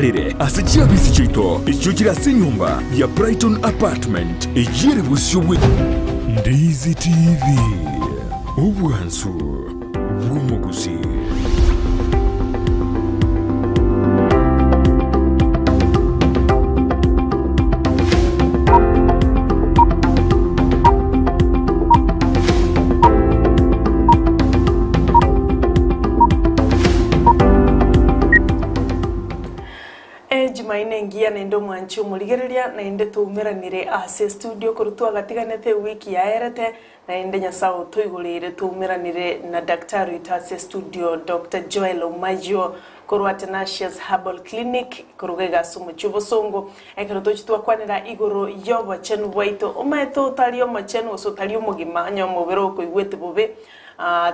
tukuharire asichia bisi chito ichukira sinyumba ya Brighton Apartment ejire busyobwe. Ndizi TV ubwansu bw'umuguzi. Jumaine ngia na ndo mwanchu muligereria na inde tumiranire ase studio kurutwa gatiganete wiki ya erete na inde nyasao tuigulire tumiranire na daktari ase studio Dr. Joel Omayio Obochenu Tenacious Herbal Clinic kurugega sumu chubosongo ekero tochitwa kwanira igoro Obochenu waito omaeto talio machenu so talio mugima nyomo bero ko igwete bobe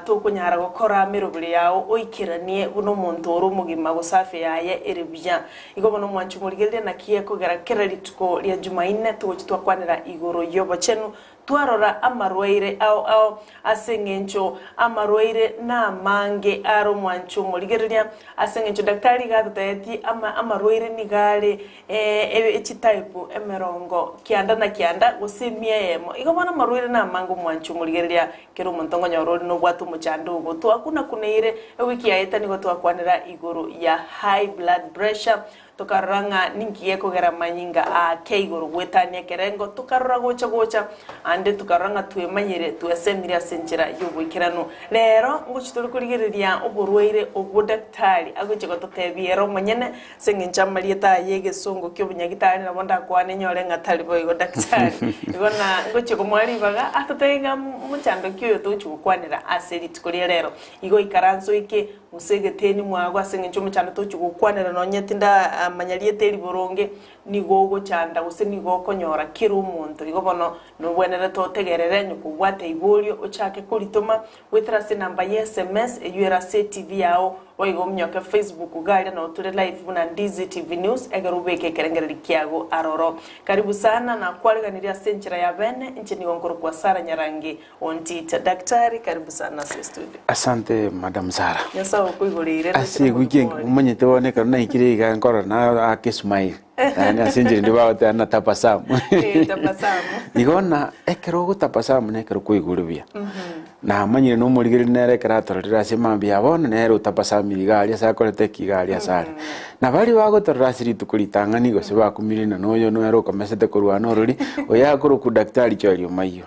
tukunyara gukora mirubiri yao oikiranie buno muntu uru mugima gusafi yaye eribya igo bono mwanchu murigerire na kiye kugerakera lituko lya Jumaine tugochitwa kwanira igoro Obochenu twarora amarwaire ao asengencho amarwaire na mange aro mwanchu murigerire asengencho daktari gatuteti amarwaire nigale type emerongo kianda na kianda gusimia yemo igo bono amarwaire na mangu mwanchu murigerire kero montongo nyorori no bwatu muchandu go to akuna kuneire wiki ya eta nigo twakwanira igoro ya high blood pressure tukaranga ningiye kugera manyinga keigoro gwetania kerengo tukarora gocha ande tukaranga twemanyire twesemira senjira yobwikirano rero nguchituri kurigiriria oborwaire obodaktari agoche gototebiero manyene sengincha marieta yege songo kyo bunyagitari na bonda kwane nyore ngatari boy daktari igona ngoche komwari baga atotenga muchando kyo tuchukwanira aseri tukuri rero igo ikaranzo ike musegeteni mwagwa sengincho muchando tuchukwanira nonyetinda manyaliete liboronge nigogo chanda use nigo nyora kiru muntu igo bono no bwenere to tegerere nyukubwate ibolio ochake kulitoma wetrase namba SMS eyuera TV yao oigo mnyoka Facebook gari na otule live na Ndizi TV News egarubeke kerengere kiago aroro karibu sana na kwaliganiria senchira ya bene nchini wonkoro kwa Sara Nyarangi ontita daktari karibu sana studio. Asante madam Sara. Yasa okuigolire asi weekend umenye tebone kana ikire nkora na akismile yani asenjire ndibaote na tapasamu tapasamu igona ekero gutapasamu nekero kuigurubia na manyire no murigire nere karatorera semambi abona nero tapasamu igari asakorete kigari asari na bali bagotorera siri tukulitanga nigo se bakumire na noyo no ero komesete kurwana orori oyakuru ku daktari Joel Omayio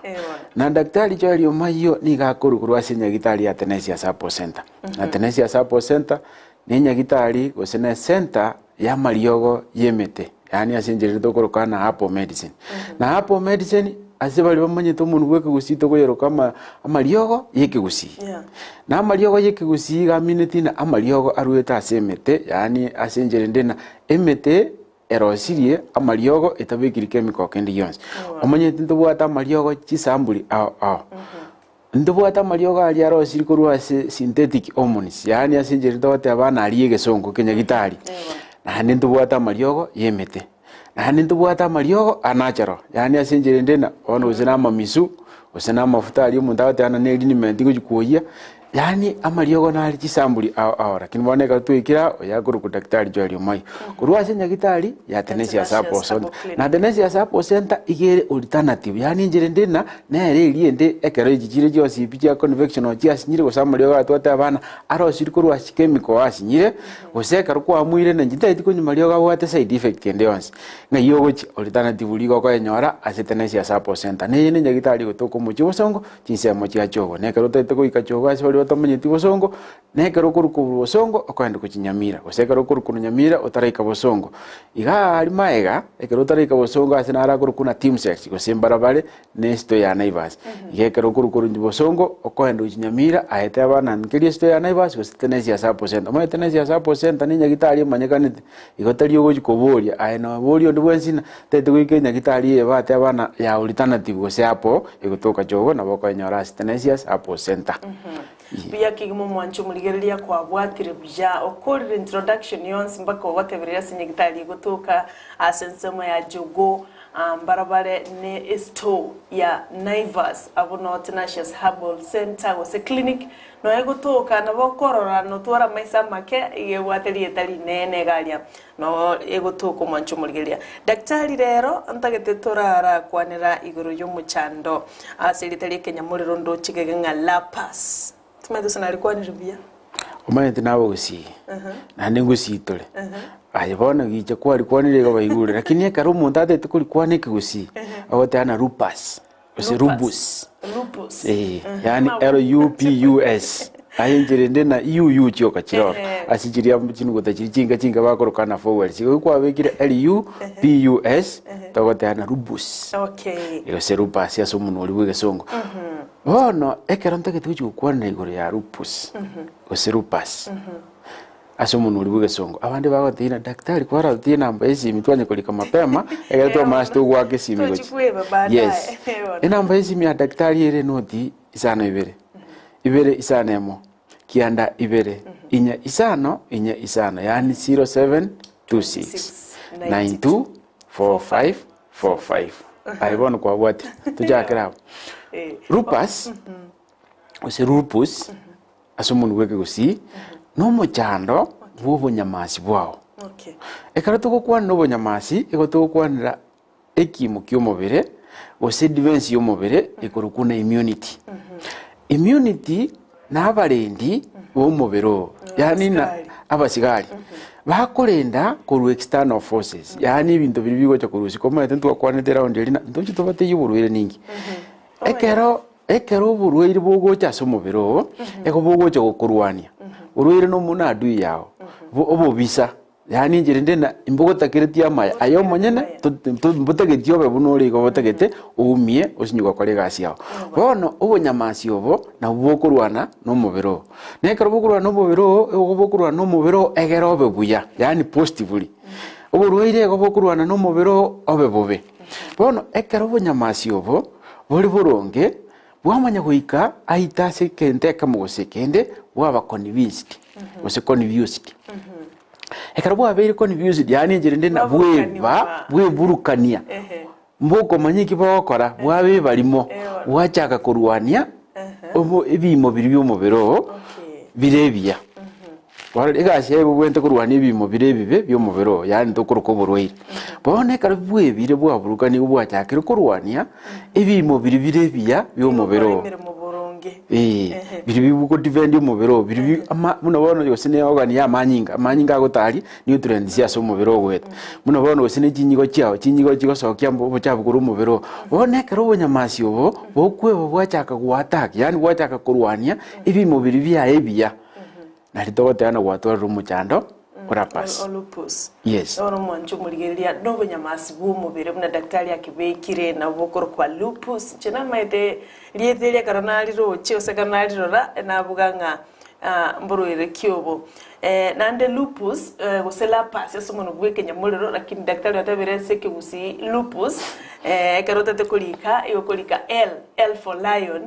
na daktari Joel Omayio ni gakuru kurwa senyagitari ya Tenacious Herbal Center na Tenacious Herbal Center ni nyagitari gosene center ya mariogo yemete yani asenjere tokoroka na Herbal Medicine na Herbal Medicine asebali bamanye to muntu gweke gusito koyero kama amariogo yeke gusi na amariogo yeke gusi gamineti na amariogo arueta asemete yani asenjere ndena emete erosirie amariogo etabekiri chemical kendi yons omanye tinto bwata amariogo chisambuli ndubwata mariogo ali arosiri kurwa synthetic hormones yani asenjere tote abana aliye songo kenyagitari na ndubwata mariogo yemete na ndubwata mariogo anacharo yani asenjere ndena ono uzina mamisu usina mafuta ali umuntu atana neliniment ngikuoya yani amariogo nali chisambuli ahora kiniboneka tuikira oyakuru ku daktari Joel Omayio kurwa senyagitari ya Tenacious Herbal Center na Tenacious Herbal Center igere alternative yani njere ndena nere iliende ekero jijire josi bicha convection chia sinyire ko samariogo atwata abana arosiri kurwa chemical asinyire oseka rukwa mwire na njita itiko nyamariogo abwate side effect kende yonse ngayogo alternative ligo ko enyora ase Tenacious Herbal Center ne nyagitari gotoko muchibosongo chinsemo chia chogo nekero teteko ikachogo ase otamanyeti bosongo nekero kuruku bosongo okwenda kuchinyamira osekero kuruku nyamira otaraika bosongo iga ali maega ekero otaraika bosongo asinara kuruku na team sex gosembara bale nesto ya naivas igekero kuruku bosongo okwenda kuchinyamira ahete abana nkiri sto ya naivas Tenacious Herbal Center mo Tenacious Herbal Center ni nyagitari manyekanete igotari yogo chikoboria aena borio ndibwensina tete gwike nyagitari ebate abana ya alternative gose apo igotoka chogo naboko enyora Tenacious Herbal Center bia kigimo mwancho muligereria kwa bwatire bya okori introduction yonse mbaka wateberera sinyigitali gutuka asensemo ya jogo barabare ne esto ya Naivas Obochenu Tenacious Herbal Center was a clinic no egutuka na bokorora no twara maisa make igewateri etari nene galia no egutuka mwancho muligeria daktari rero antagete torara kwanira iguru y'umuchando asiritari Kenya muriro ndo chigege nga lapas tumedo sana alikuwa ni rubia umayete nawe gusi na ningusi tole ayibona giche kwa alikuwa ni lego bayigure lakini ekaro umuntu atete kulikuwa ne kigusi awote ana lupus ose rubus yani RUPUS ayinjire ndena UU cyoka kiro asijiria mukinu gutachiri chinga bakorokana forward sigo kwa bekire RUPUS tagote ana rubus iyo se lupus ya somuntu uri bwegesongo bono ekero ntagetu cyukwa na igoro ya lupus ose lupus asomuntu uri bwegesongo abandi bagotina daktari kwara tina namba ezi mitwanye kolika mapema egato masto gwake simigochi yes namba ezi ya daktari ere noti isano ibere isano emo kianda ibere inya isano yani 0726 924545 aibona kwa bwati tujakira lupus ose lupus asomuntu weke gusi no mochando bw'obunyamasi bwao ekara tugukwana n'obunyamasi egotugukwanira ekimo ky'omubiri ose defense y'omubiri ekorukuna immunity immunity n'abarendi b'omubiri yani na abasigari bakorenda koru external forces yani ibintu biri bigocha korusi koma ntwakwanete round elina ntochi tobate yuburwire ningi ekero burwire bwogocha somubiri eko bwogocha gokurwania urwire no muna adui yao obo bisa yani njire ndena imbogota kireti amaya ayo monyene mbutegetio be bunori go botegete umie osinyuka kwa legasi yao bono obonyamasi obo na bwokurwana no mubiro nekero bwokurwana no mubiro ego bwokurwana no mubiro egero be buya yani positively obo rwire ego bwokurwana no mubiro obe bobe bono ekero obonyamasi obo bori buronge bwamanya guika aitase kente kamugose kende bwaba convinced ose convinced ekara bwabere convinced yani njire ndena bweburukania mboko manyiki bakora bwabe barimo bwachaka kurwania obo ebimo biri by'omubiro birebya wale egasi ebo bwente kurwania ebimo birebibe by'omubiro yani tokuruko burwaire bone kara bwebire bwaburukani bwachakira kurwania ebimo biri birebya by'omubiro biri bibuko defend umubiro biri munabona yose ne ogani ya manyinga agotari nutrients ya so mubiro gwetu munabona yose ne kinyigo kigosokya mbo cyabuguru umubiro bone karo bonyamasi obo bokwebo bwachaka gwataka yani bwachaka kurwania ibi mubiri bya ebiya nari togotana gwatwara umuchando kurapasi lupus yes ono mwancho muligeria no bonyamasi bw'umubiri buna daktari akibekire na bokoro kwa lupus chena maite lietheria karanali roche osekanali rora na buganga mborwere kyobo nande lupus gusela pasi asomono bwekenya muliro lakini daktari ataberese kibusi lupus karota te kolika yokolika L for lion,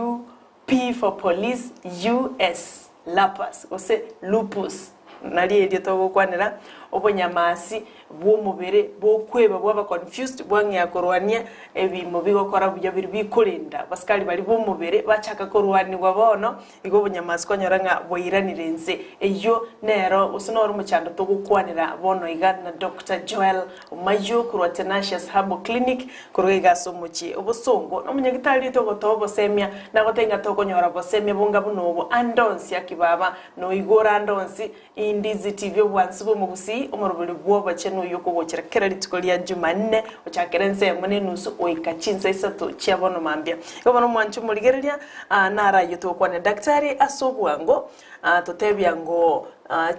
U P for police, US lapas ose lupus nali edio to kwanira obonyamasi bw'omubiri bwokweba bwaba confused bwanya korwania ebimo bigokora bya biri bikurinda basikali bali bw'omubiri bachaka korwanirwa bono igo bonyamasi konyoranga boiranire nze eyo nero usinoro muchando to gukwanira bono igana Dr. Joel Omayio kurwa Tenacious Herbal Clinic kuruga somuchi obusongo no munyagitali to gotobo semia na gotenga to konyora bosemia bunga bunobo andonsi akibaba no igora andonsi Ndizi TV bwansibo mugusi omorobuli bw'Obochenu yoko gochera kerali tukolia Jumanne ochakerense mune nusu oikachinsa isato chiabono mambia gobono mwanchu muligereria nara yuto kwa daktari asobwango totebya ngo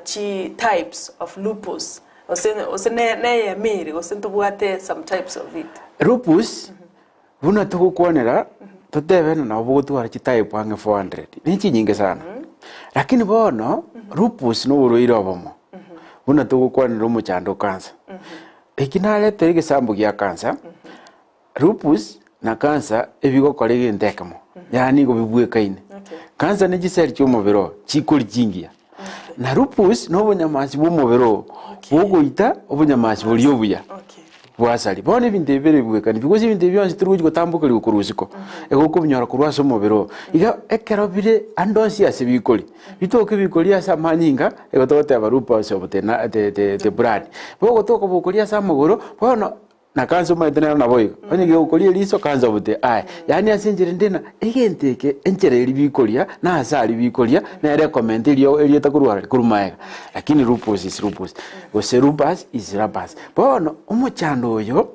chi types of lupus osene ne mere osento bwate some types of it lupus buna tukukwanera totebe na obugutwara chi type 400 ni chinyinge sana lakini bono lupus no uruire obomo buna tugukwanira umuchando cancer ekinale terige sambu gya cancer lupus na cancer ebigo kolege ntekamo yani go bibwekaine kansa ni giseri cy'umubiro cikuri jingia na lupus no bunyamasi bw'umubiro buguita obunyamasi buri obuya bwasali bone binde bere bwekani bikoze binde byonse turi gutambuka ri kuruziko ego kubinyora kurwaso mubiro iga ekero bire andonsi asibikoli bitoke bikoli asa manyinga ego tote abarupa sobutena te brad bogo toko bukoli asa mugoro bono na kanzo maitena na boyo onye ge ukoli liso kanzo bute ai yani asinjire ndina igenteke enchere libikolia na asali bikolia na recommend ili takurwa kurumaega lakini lupus is lupus lupus is lupus bono umuchando oyo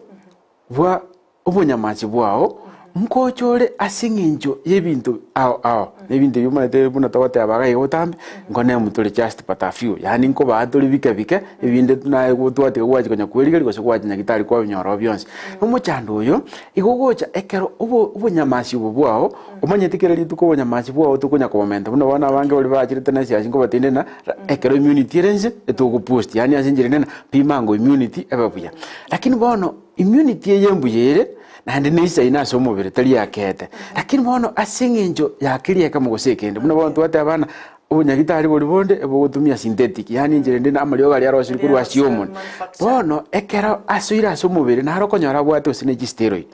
bwa obunyamasi bwao mkochole asinginjo yebintu ao nebintu byumate buna tawate abaga yotambe ngone mutule just patafio yani nko batuli bike ebinde tunaye gutwate gwaje konya kweli gose gwaje nyagitari kwa binyoro byonse umuchando oyo igogocha ekero obunyamasi bwao umanyetikere lituko obunyamasi bwao tukunya komenta buna bana bange bali bachire Tenacious ngo batinde na ekero immunity renze etugo post yani asinjire nena pimango immunity ebabuya lakini bono immunity yembuyere nande nisa inaso mubiri tali yakete lakini bono asinginjo yakiri yakamugoseke buna bontu ate abana ubunyagitari boli bonde ebogutumia synthetic yani njire ndina amalio gali arosiri kuri wasiomon bono ekero asuira so mubiri na harokonyora bwate usine steroid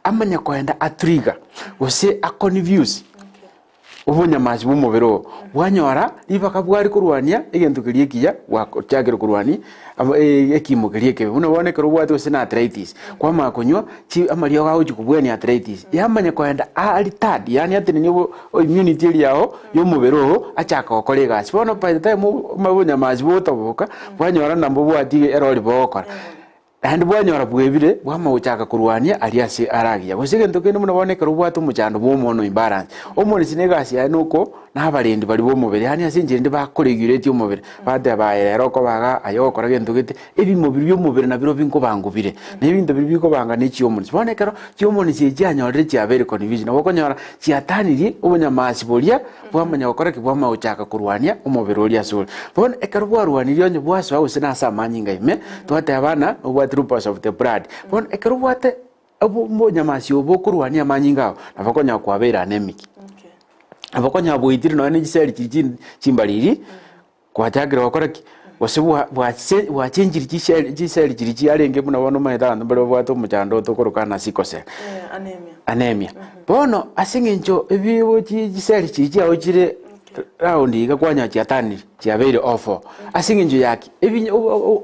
amanya kwenda atrigger gose aconvuse obunyamasi bw'umubiro bwanyora libaka bwari kurwania egento kiriyekiya wakotyagero kurwani ekimo kiriyekebe buno boneka rubwate usina arthritis kwa makonywa chi amalio gawo chikubweni arthritis yamanya kwenda alitad yani atene immunity yao y'umubiro achaka okolega bono by the time mabunyamasi botoboka bwanyora nambo bwati erori bokora and bwanyora bwebire bwama uchaka kurwania aliasi aragia gusige ntokene muno boneka rubwate umuchando bw'umuntu imbalance omuri sinegasi yanuko n'abarendi bari bo mubiri hani asinjire ndi bakoregurate umubiri bade abayero ko baga ayokora gento gite ebi mubiri y'umubiri na biro binko bangubire n'ibindi bibiko banga n'iki omuri bonekero cy'umuntu cy'ijyanyorere cyabere confusion bokonyora cyataniri ubunyamasi bolia bwamanya gukora kibwama uchaka kurwania umubiri oli asuri bon ekero bwarwaniri onye bwaso awuse nasa manyinga ime twate abana lupus of the blood bon ekero bwate obunyamasi obokurwania manyinga nabakonya kwabera anemic abakonya boitiri no ni giseri chimbaliri kwajagira wakoraki wasibu wa change giseri chiri arenge muna bono maida ndabero bwato muchando tokorukana sikose anemia bono asinginjo ebiwo giseri chiri aho chire raundi gakwanya chiatani chiabere ofo asinginjo yake ebi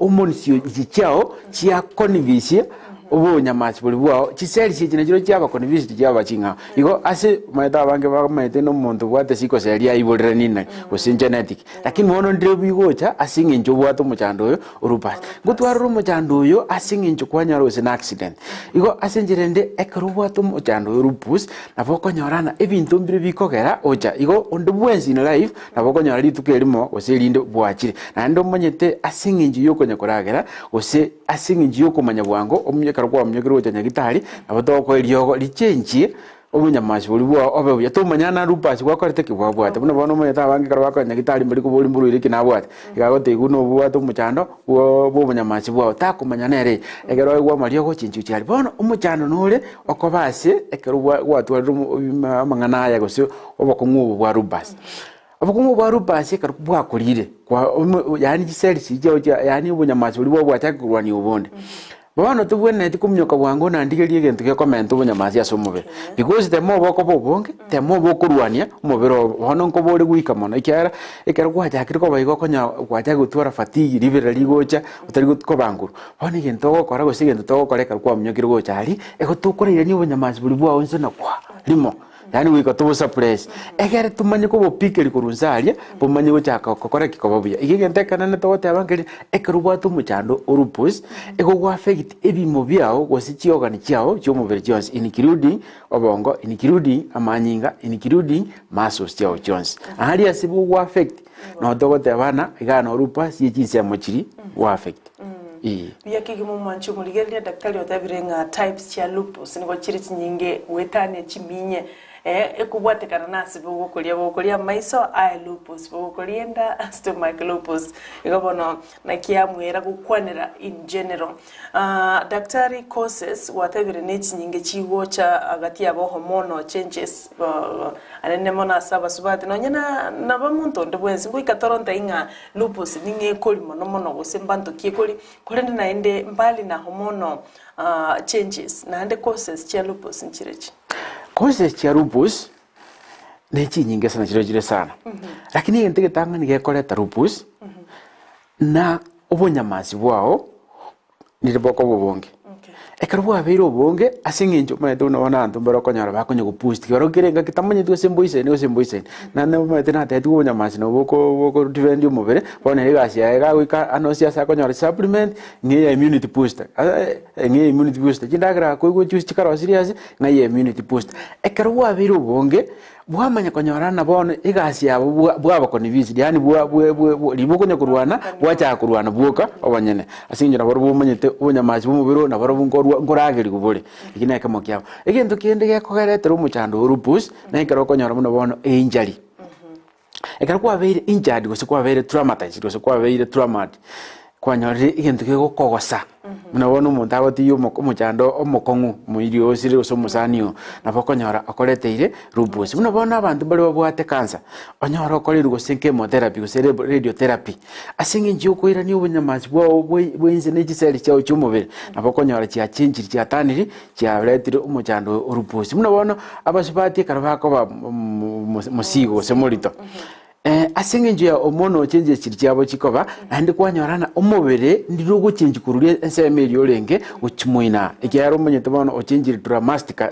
omonisio chichao chia convince obunyamasi buli bwao chiseri chine jiro cyaba convince cyaba chinga igo ase maida bange bamaite no muntu bwate siko seria ibolera nina usin genetic lakini mono ndire bigocha asinginjo bwato muchando oyo urupasi gutwara muchando oyo asinginjo kwanya rose na accident igo asenjirende ekero bwato muchando urupus nabokonyorana ebintu mbire bikogera ocha igo ondubwensi in life nabokonyora litukerimo oselinde bwachire nando monyete asinginjo yokonya koragera ose asinginjo yokomanya bwango karwa mnyogero cyanya gitari abotoko iryogo lichenji obunyamasi buli bwa obebuya tumanyana lupasi gwakorete kibwabwate buno bono mwe tabange karwa kwanya gitari mbali kubuli mburu iri kinabwate igagote iguno bwato muchando obunyamasi bwa takumanya nere egero gwa malio go chinju cyari bono umuchando nore okobase ekero gwatwara amangana ya gose obokungu bwa lupasi abukungu bwa lupasi karwa bwakurire kwa yani giseri sije yani obunyamasi buli bwa bwatakurwani ubonde bono tubwene tikumnyoka bwango na ndigerie gento ke comment obunyamasi asomube because the more boko bobonge the more bokurwania umubiro bono nko bori gwika mono ikyara ekero kwaja kiriko bayigo konya kwaja gutwara fatigue libera ligocha utari gutko banguru bono gento gokora gusige gento gokoreka kwa mnyokiro gocha ali ego tukorire ni obunyamasi buli bwa onse na kwa limo yani wiko tubu surprise egere tumanye ko bopikeri kurunzalia bomanye gochaka kokora kikobabuya igigentekana ne tote abangeri ekeruba tumuchando urupus ego gwa affect ebimo byao gosichi ogani cyao cyo mubere cyose including obongo including amanyinga including muscles cyao cyose ahali asibu gwa affect no tote abana igana urupus yicise mochiri gwa affect biyakigi mu manchu muligeria daktari otabirenga types cha lupus ngo chiri chinyinge wetane chiminye ekubwatekana nasi bugukuria maiso aya lupus bugukurienda stomach lupus igabono na kiamwera gukwanira in general. Daktari causes whatever needs nyinge chiwocha agati yabo hormonal changes anene mona saba subati no nyana na bamuntu ndebwensi ngo ikatoronta inga lupus ninge koli mono gosembanto kiekoli kolende naende mbali na hormonal changes na ande causes chia lupus nchirechi. Causes chia lupus nechi nyinge sana chirejire sana. Lakini yentege tanga nigekoleta lupus na obonyamasi bwao niriboko bobonge. Ekarwa biro bonge asinginjo mate una antu mbero konyara bakonye kupust kero kirenga kitamanye tu semboise na mate na tetu obonyamasi no boko defend mobere bona egasi ega wika anosia sa konyara supplement nge immunity booster nge immunity booster kindagra ko choose chikaro serious na immunity booster ekarwa biro bonge bwamanya konyara na bona egasi yabo bwaba konivisi yani liboko nyakurwana bwacha kurwana bwoka obanyene asinjo na boro bomanyete obonyamasi bomubiro na boro ngorageri kubole ikine kamo kyabo ekintu kindi gekogeretera umuchando urupus na ikaro konyora muno bono injury ekaro kwa beire injured gose kwa beire traumatized gose kwa beire traumatized kwanyore ikintu gegokogosa muno bono umuntu agoti yo umuchando omokongu muirio osire osomusanio na bokonyora akoreteire lupus muno bono abantu bali babwate cancer onyora okorerwa gose chemotherapy gose radiotherapy asingi njukwira ni obunyamasi bwinze n'egiseli cyawo cy'umubiri na bokonyora cya chinjiri cya taniri cya retire umuchando lupus muno bono abasubati karabako ba musigo semolito asingi njya omono change chirichabo chikoba andi kwanyorana omubere ndirugo change kurulie ensemeri olenge uchimuina ikyaro monyete bono ochange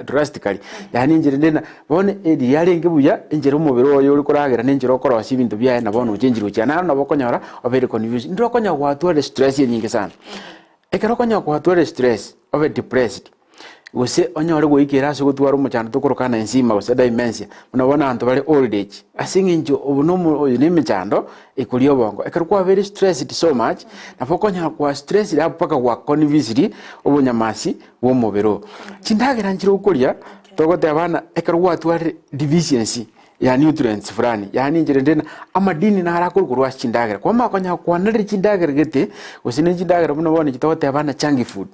drastically yani njire ndena bone edi yarenge buya njire omubere oyo uri kuragera nenjire okora ibintu byaye na bono ochange ruchana na bokonyora obere confusion ndiro konya gwatware stress nyingi sana ekero konya gwatware stress obe depressed gose onyore goikera so gutwara umuchano tukurukana ensima gose dementia munabona antu bali old age asingi njo obunomo oyo ni michando ikuri obongo ekarukwa very stressed so much na fokonya kwa stress ya paka kwa convisity obunyamasi wo mobero chindagira njiro ukulia togote abana ekarukwa tware deficiency ya nutrients fulani yani njire ndena amadini na harakurwa chindagira kwa makonya kwa nari chindagira gete usine chindagira muno bone kitote abana changi food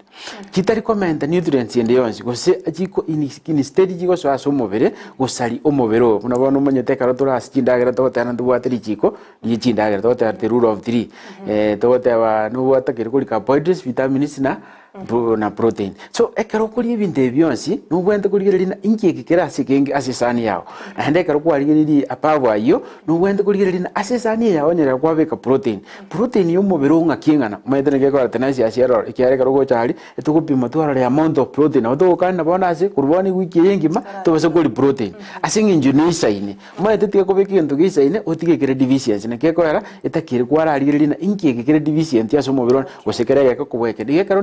kitari comment nutrients ende yonsi gose achiko in stage jiko so asomobere gosali omobero muno bone umanyete karotura chindagira tote anandu wateri chiko ni chindagira tote the rule of 3 tote aba no watakiri kuri carbohydrates vitamins na protein so ekero kuri ibinde byonsi nubwente kuri rina injeke kerasi kenge asisani yao ande ekero kwari riri apabo ayo nubwente kuri rina asisani yao nyera kwabeka protein yo mubiro ngakingana maitene ke kwa tenacious herbal ikyare kero go chali etukupima twara amount of protein oto kana bona ase kurboni wiki yengima to base kuri protein asingi njuni saine maite tie ko beki ento gisaine otige kere deficiency ne ke kwara etakire kwara rina injeke kere deficiency aso mubiro gosekere ke kubweke dige kero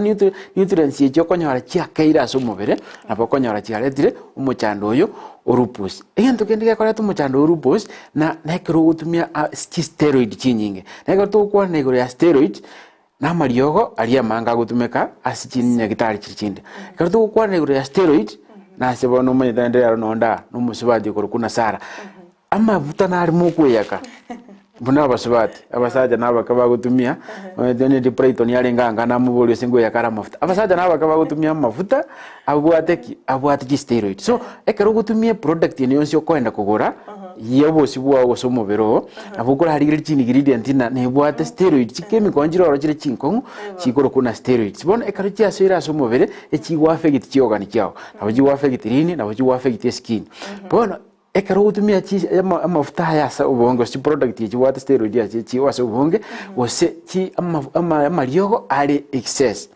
nutrients ye konyora chia kaira so mubere na bokonyora chia retire umuchando oyo lupus egento kende koreta umuchando lupus na nekero gutumia steroid chinyinge nekero to kwa negoro ya steroid na mariogo alia manga gutumeka asichinya gitari chirchinde kero to kwa negoro ya steroid na sebono manyende ya nonda no musubadi korukuna sara ama vutana ari mukuyaka Buna abasubati abasaja nabakaba gutumia deni di Brighton yarenganga namubulyo singo yakara mafuta abasaja nabakaba gutumia mafuta abwateki steroid so ekero gutumia product yene yonse okwenda kugura yebo sibwa gosomo bero abukora hari chini ingredient na nebwate steroid chemical njiro chire chinkongu chikoro kuna steroid sibona ekero chia sira somo bere echiwa affect chiogani chao abaji affect rini na abaji affect skin bona ekero gutumia chi amafuta ya sa ubongo si product ye chiwa steroid ya chi wase ubonge wose chi amariogo ari excess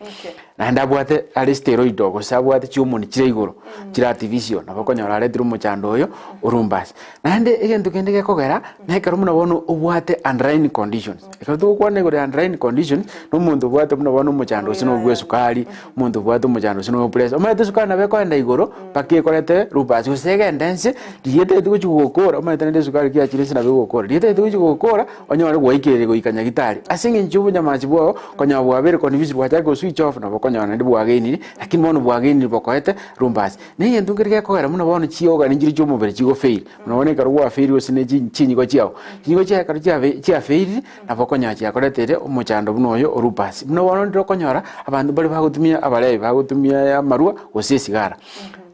na ndabwate ari steroid dogo sabwate chiumoni chire igoro chira artificial na bakonyora retiro muchando oyo urumbasi na nde egento kende gekogera na ekero muno bono ubwate andrine conditions ekero to kwa nego andrine conditions no muntu ubwate muno bono muchando sino bwe sukari muntu ubwate muchando sino pressure omate sukari na beko enda igoro pake korete rubasi usege ndense diete tuko chugokora omate nde sukari kia chire sina beko gokora diete tuko chugokora onyore gwaikere goikanya gitari asinge nchubu nyamachi bwo konya bwabere convince bwachako switch off na konyona ndi bwageni lakini bono bwageni bokoete rumbasi ne yentu ngirike kogera muno bono chioga ninjiri cyo mubere chigo fail munabone karugwa fail osine chinyi ko chiao karu chia fail na bokonya chia koretere umuchando buno yo orupasi muno bono ndiro konyora abantu bali bagutumia abalebi bagutumia amarua gose sigara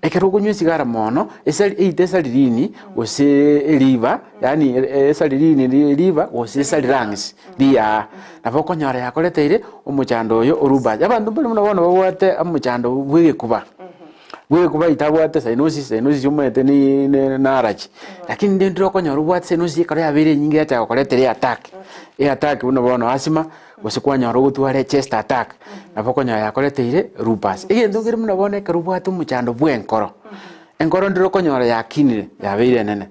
ekero kunywa sigara mono esali rini gose liver yani esali rini liver gose esali lungs dia na bokonyora yakoretere umuchando yo orupasi abantu bali muno bono babwate umuchando bwige kuba itabwate cyanosis umete ni narachi lakini ndiro konyora ubwate cyanosis kare abere nyingi yacha koretere attack buno bono asima gose kwanyora gutware chest attack na bokonyora yakoretere lupus egento ngire muno bono karubwate umuchando bwenkoro enkoro ndiro konyora yakinire yabere nene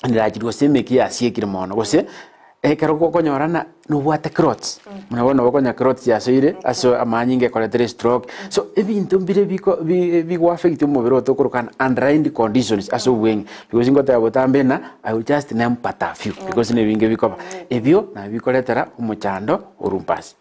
ndirachi semeki asiekire mono gose ekero konyorana nubwate clots munabona bakonya clots yasoire aso amanyinge koletere stroke so ebintu mbire biko affect umubiri otokurukana underlying conditions aso wengi because ngoto yabotambe na I will just name part a few because ne binge bikoba ebyo na bikoletera umuchando urumpasi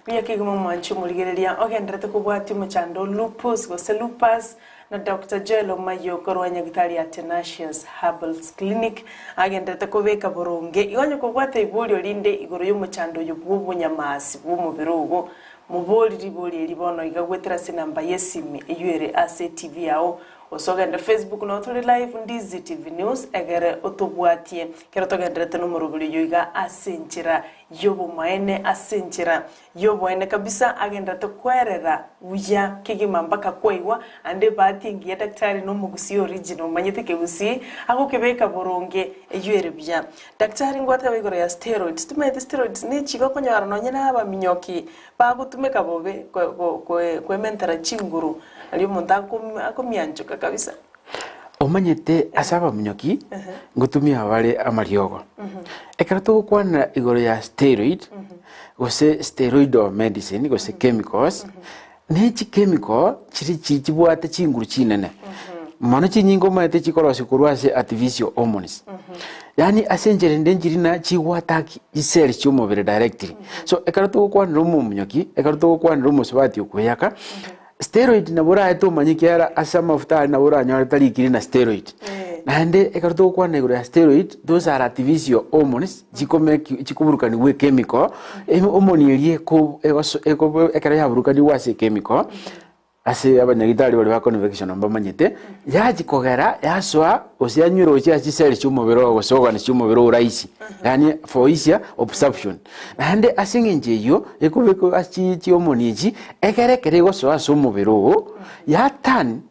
biya kigimo manchu muligereria ogendrete kubwati umuchando lupus gose lupus na Dr. Joel Omayio korwanya gitari ya Tenacious Herbal Clinic agendete kubeka boronge igonye kubwate ibulyo linde igoro y'umuchando y'ubunyamasi bw'umubiri ugo muboli libono igagwetera sinamba yesimi iyure ACTV yao osogenda Facebook no tuli live Ndizi TV News egere otobwatie kero togendete no murubuli yoiga asenchira yobo maene asenchira yobo ene kabisa agendete kwerera uya kigima mpaka kwaiwa ande bati ngiye daktari no mugusi original manyete kebusi ako kebeka boronge eyere bya daktari ngwata wigoro ya steroids tumete steroids ni chigo konyara no nyina aba minyoki bagutumeka bobe kwe mentara chinguru aliyo montako akomianchoka kabisa omanyete asaba minyoki ngutumia wale amariogo ekarato kwana igoro ya steroid gose steroid medicine gose chemicals nechi chemical chibwate chinguru chinene mano chinyingo mate chikorosi kurwase artificial hormones yani asenjere ndenjiri na chiwataki isel cyumubere directly so ekarato kwana rumu minyoki ekarato kwana rumu swati okuyaka steroid na bora eto manyikiara asama mafuta na bora nyara talikiri na steroid nande ekaruto kwa negro ya steroid those are artificial hormones chikuburuka ni we chemical hormone elie ko ekara ya buruka ni wase chemical ase abanyagitari bali ba convection amba manyete yachikogera yaswa osianyuro cya chisel cyumubiro gosoga ni cyumubiro uraisi yani for easier absorption nande asingenje yo ekubeko achi hormone ji ekerekere gosoa somubiro ya tan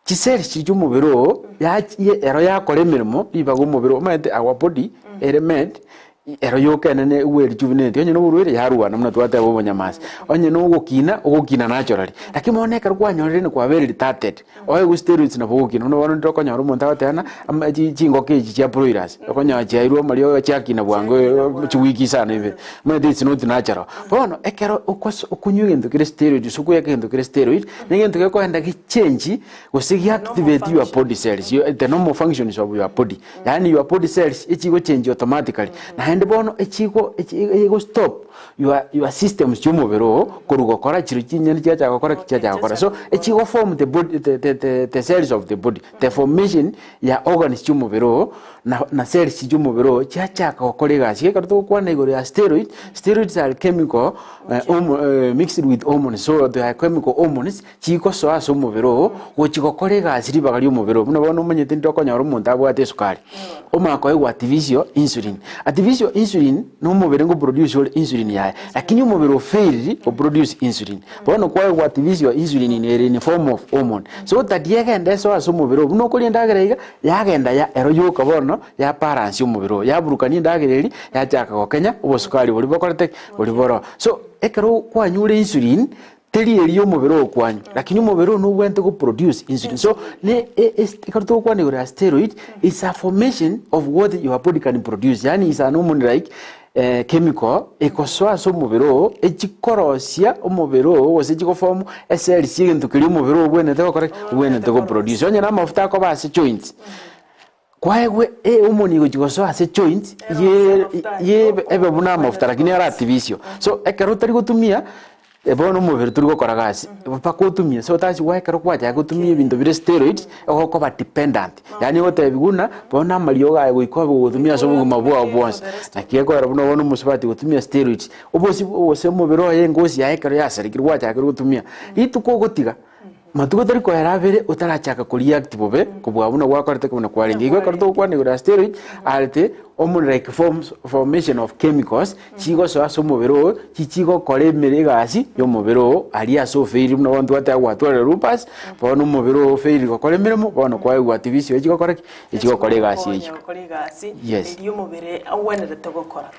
chisel cyumubiro ya ero yakore mirimo bibago mubiro mate our body element ero yokenene uweri juvenate onye no burwere yaruwa namna twate abo bonyamasi onye no ugukina naturally lakini moneka rwanyorere ne kwa very retarded oye go steroids na bugukina no bano ndoko nyoro monta watena chingo keji cha broilers okonya chairwo mario chakina bwango chiwiki sana ibe mwe this not natural bono ekero ukunyuge ndukire steroid sukuye ke ndukire steroid nenge nduke ko enda ki change gosigi activate your body cells the normal functions of your body yani your body cells ichigo change automatically and bono ego stop your systems cyumubiro kurugokora chiro kinyene cyacha gukora so echigo form the body the cells of the body the formation ya organs cyumubiro na cells cyumubiro cyacha gukora gasi karuto kwa negoro ya steroids are chemical mixed with hormones so the chemical hormones chiko so aso mubiro gochigokora gasi ribagali umubiro muno bono manyete ndokonyaro umuntu abwate sukari omako ego artificial insulin no mubiri ngo produce insulin ya lakini umubiri fail to produce insulin bono kwa ego artificial insulin in form of hormone so that yagenda so aso mubiri no kulinda gerega yagenda ya ero yoka bono ya balance umubiri ya burukani ndagereri ya chaka gokenya ubusukari buri bokorete buri boro so ekero kwa nyure insulin teri eliyo mubiri okwanyu lakini umubiri no went to produce insulin so ne ekaruto kwa ne steroid is a formation of what your body can produce yani is an hormone like chemical ekoswa so mubiri echikorosia umubiri wose chikoform cell sigintu kiri umubiri obwene te correct obwene te produce onye na mafuta ko base joints kwaegwe umoni gochigoso ase joint ye ebe buna mafuta lakini ara artificial so ekaruto ri gutumia bono mubiri turi gukora gasi paka utumie so tasi waikara kwaja gutumia ibintu bire steroids oko ba dependent yani wote biguna bona mario ga guiko gutumia so buguma bwa bwonse na kieko era buno bono musibati gutumia steroids obosi ose mubiri oye ngosi yaikara yasarikirwa kwaja gutumia ituko gutiga matuko tari ko yarabere utarachaka kureact bobe kubwa buno gwakorete kubona kwaringa igwe korto kwa ni steroid alte like formation of chemicals chigo so mubero chichigo kore meregasi yo mubero aria so feiri buno wantu atagwatwara rupas bono mubero feiri ko kore meremo bono kwa gwativisio ichigo kore ichigo kore gasi ichigo kore gasi yes iyo mubere awenere togokora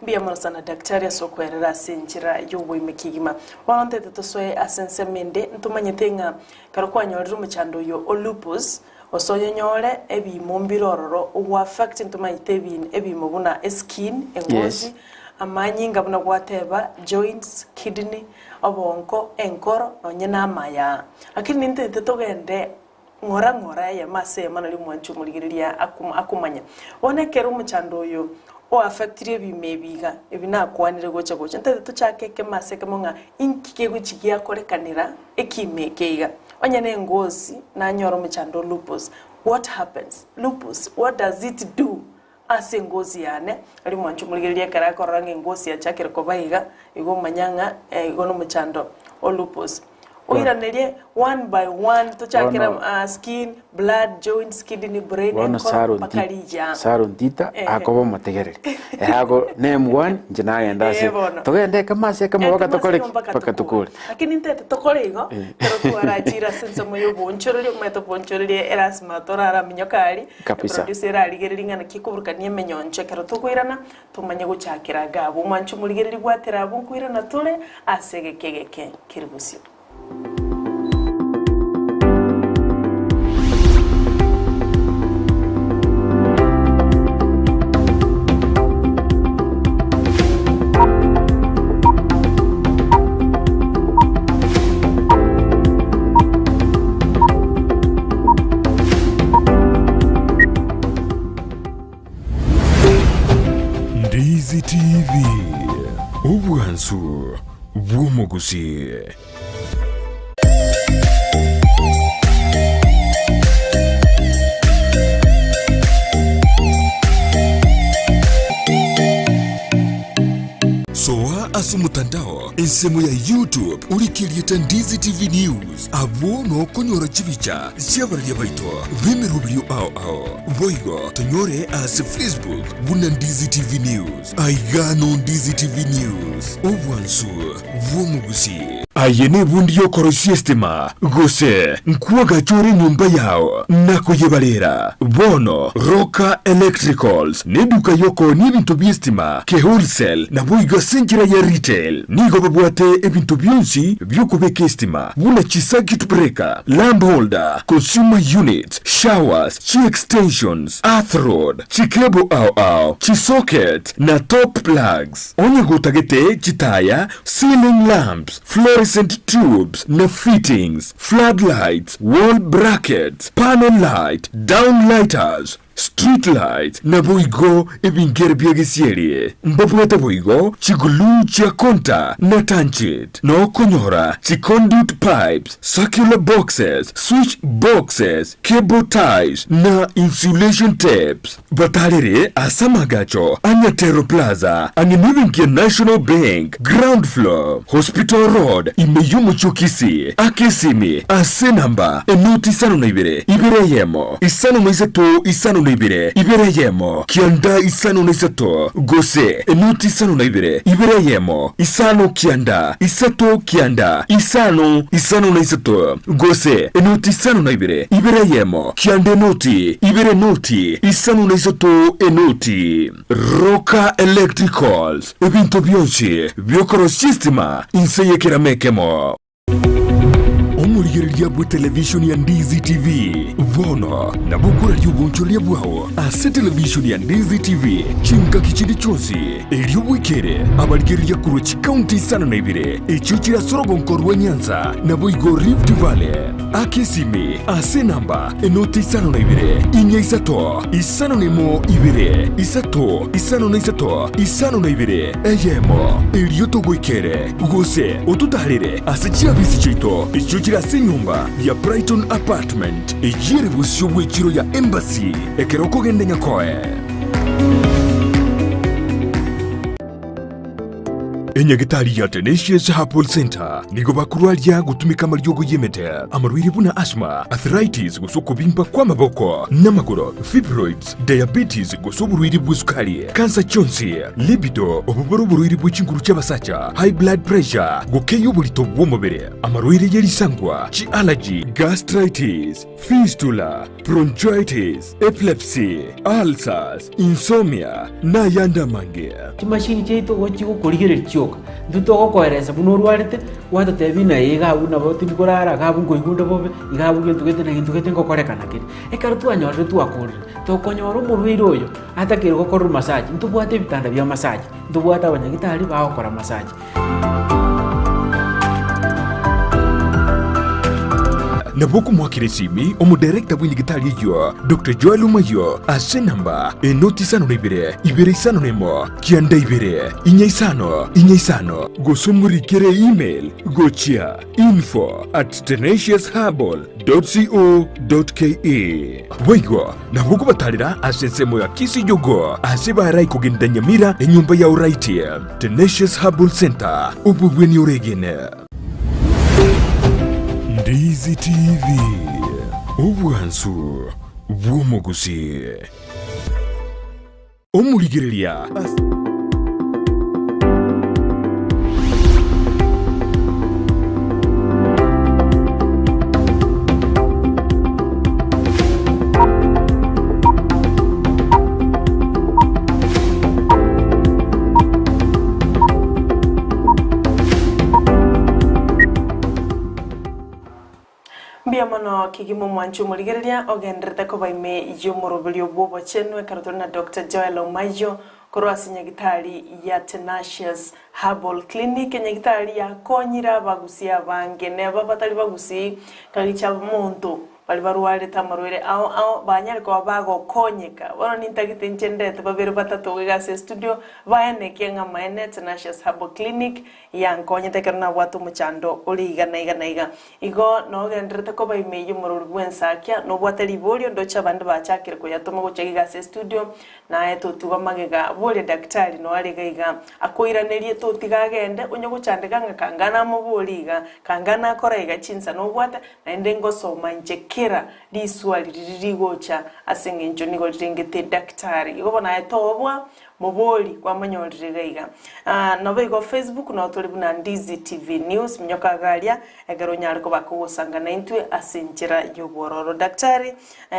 mbia marasana daktari asokwerera sinjira yo wimekigima wante tosoe asensemende ntumanyetenga karokwanyorira umuchando yo lupus osoyo nyore ebi mumbirororo uwa affect ntumayite ebi mubuna skin engozi amanyinga buna gwateba joints kidney obonko enkoro onyena amaya akini nte togende ngora ya mase mana limu anchu muligiriria akumanya onekera umuchando yo o affectire ebi mebiga ebina kwanire gocha nte tuchakeke mase kamonga inkike guchigia korekanira ekimekeiga onyene ngozi na nyoro mchando lupus. What happens? Lupus, what does it do? Ase ngozi yane ali mwanchu muligelia karako rangi ngozi ya chakira kobaiga igo manyanga igono mchando o lupus. Oiranerie one by one to chakira skin, blood, joints, kidney, brain and pakalija. Saron tita akobo mategerere. Hago name one jina yandase. Togende kama se kama waka tokole paka tokole. Lakini ntete tokole igo pero tu arajira senso moyo bonchorele meto bonchorele erasma torara minyokali. Producer aligereringa na kikuburukanye menyonche kero tukwirana tumanye guchakira gabo manchu muligereri gwatera bunkwirana tule asege kegeke kiribusyo. Ndizi TV Obwansu bw'omuguzi. Soa asumutandao ensemo ya YouTube ulikirieta Ndizi TV News abo no konyora chibicha siabaria baito vimerubio ao voigo tonyore as Facebook buna Ndizi TV News aigano Ndizi TV News obwansu vomugusi ayene bundiyo koro sistema gose nkuaga chore nyumba yao nako yebalera bono Roka Electricals neduka yoko n'ibintu by'istima ke wholesale na boiga senjira ya retail nigo babwate ebintu byonsi byokubeka istima buna circuit breaker, lamp holder, consumer units, showers, chi extensions, earth rod, chi cable chi socket na top plugs. Onye gutagete chitaya, ceiling lamps, fluorescent tubes na fittings, floodlights, wall brackets, panel light, downlighters, street light na boigo ebingere byagesiere mbabwata boigo chigulu chia konta na tanchit na okonyora conduit pipes, circular boxes, switch boxes, cable ties na insulation tapes. Batalere asamagacho Anyatero Plaza animivingia National Bank ground floor Hospital Road imeyumu chukisi akesimi asenamba enuti sanu na ibere yemo isanu na isanu na ibere yemo kianda isanu na isato gose enuti isanu na ibere yemo isanu kianda isato kianda isanu na isato gose enuti isanu na ibere yemo kiande noti isanu na isato enuti. Roka Electricals ebintu byonse byokoro sistema inseye kiramekemo omurigeri lia bwe television ya Ndizi TV vono na bukura ly'ubuncholia bwao ase television ya Ndizi TV chinka kichindi chonsi eliobwikere abaligeria kurochi county sana na ibire echichira sorogonkorwa Nyanza na boigo Rift Valley akesimi ase namba enoti sana na ibire inya isato isano nemo ibire isato isano na isato isano na ibire eyemo elioto gwikere gose otutarire ase chiabisi chito echichira se nyumba ya Brighton Apartment ejire busyo bwechiro ya Embassy ekeroko gende nyakoe enyagitari ya Tenacious Herbal Center nigo bakurwalia gutumika amaryogo yemete amarwiri buna asthma arthritis gusuko bimba kwa maboko n'amaguru fibroids diabetes gusuko burwiri bw'isukari cancer chonsi libido obuboro burwiri bw'ikinguru cy'abasacha high blood pressure gukeyo bulito bw'umubiri amarwiri yerisangwa chi allergy gastritis fistula bronchitis epilepsy ulcers insomnia na yanda mange chimashini cheito gochigo kurigire chioka nduto koereza bunorwarete watatebina yiga una boti bikorara gabu ngoigundo bobe igabu gintu gete ngokorekana kiri ekarutu anyorre tu akurire to konyoro murwiro oyo atakire gukora massage ntubwate bitanda bya massage ntubwata abanyagitari bakora massage Nabuku mwakiresimi omudirekta bw'indigitali yo Dr. Joel Omayio ase namba enoti sano na ibere isano nemo kianda ibere inya isano gosumurikire email gochia info@tenaciousherbal.co.ke Waigo nabuku batalira ase nsemo ya kisi yogo ase barai kugenda Nyamira enyumba ya uraiti Tenacious Herbal Center ububweni uregene Ndizi TV obwansu bw'omugusi omuligereria Biamono kigimo mwanchu muligereria ogendrete ko baime yomurubili Obochenu ekarutorina Dr. Joel Omayio korwasi nyagitari ya Tenacious Herbal Clinic nyagitari ya konyira bagusia bange ne babatali bagusi kagicha muntu bali barware tamarwere ao banyari ko bago konyeka bono nintagite nchendete babere batatu wegase studio baene kenga maene Tenacious Herbal Clinic yankonye tekerna watu muchando oliga naiga igo no gendrete ko baimeyo mururu bwensakia no bwatali bolio ndocha bandu bachakire ko yatoma guchegase studio na eto tuba magega bole daktari no aligaiga akoiranerie to tigagende onyo guchandika ngakangana mu boliga kangana koraiga chinsa no bwata na ndengo soma njekera liswali lirigocha asengenjo nigo lirengete daktari igo bona etobwa moboli kwa manyorigaiga no go Facebook no tuli buna Ndizi TV News mnyoka galia egero nyariko bakugusanga na intwe asinjira yobororo daktari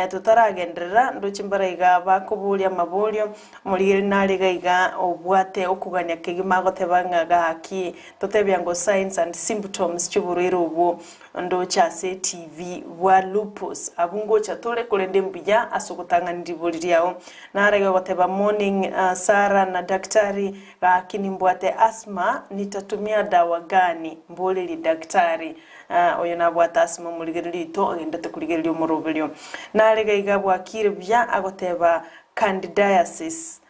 tutaragenderera ndochimbaraiga bakubulia mabolio muri naligaiga obwate okuganya kigima gotebanga gaki totebyango signs and symptoms chuburiro ubu ndo chase TV wa lupus abungo chatole kulende mbija asukutanga ndibuliriao narega goteba morning Sara na daktari lakini mbwate asma nitatumia dawa gani mbole daktari oyo nabwata asma muligereri to agenda tukuligereri omurubelio narega igabwa kirbya agoteba candidiasis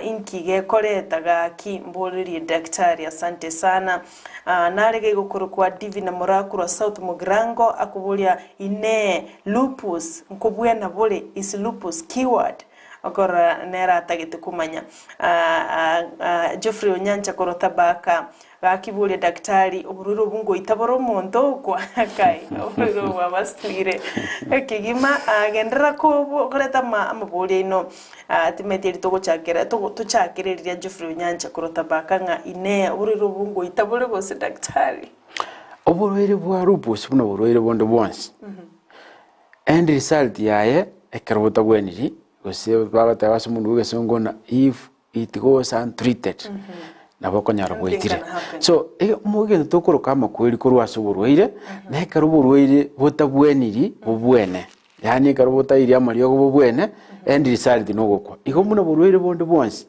inkige koleta gaki mboleli daktari asante sana narege gukuru kwa divi na murakuru South Mugrango akubulia ine lupus nkubwena bole is lupus keyword akora nera atagite kumanya Geoffrey Onyancha korota baka bakibule daktari ubururu bungo itaboro mondo kwa kai ubururu wabastire kigima agendera ko koreta amabule ino timeteri to guchakira to tuchakirira Geoffrey Onyancha korota baka nga ine ubururu bungo itaboro gose daktari oburwere bwa lupus buno burwere bondo bonse end result yaye ekarota bweniri gose bagata basu mundu gesongona if it goes untreated nabo konyara gwitire so muge tukuru kama kweli kurwa suburweire na karuburweire butabweniri bubwene yani karubutairia mario bubwene and result no gukwa igo muno burweire bonde bonse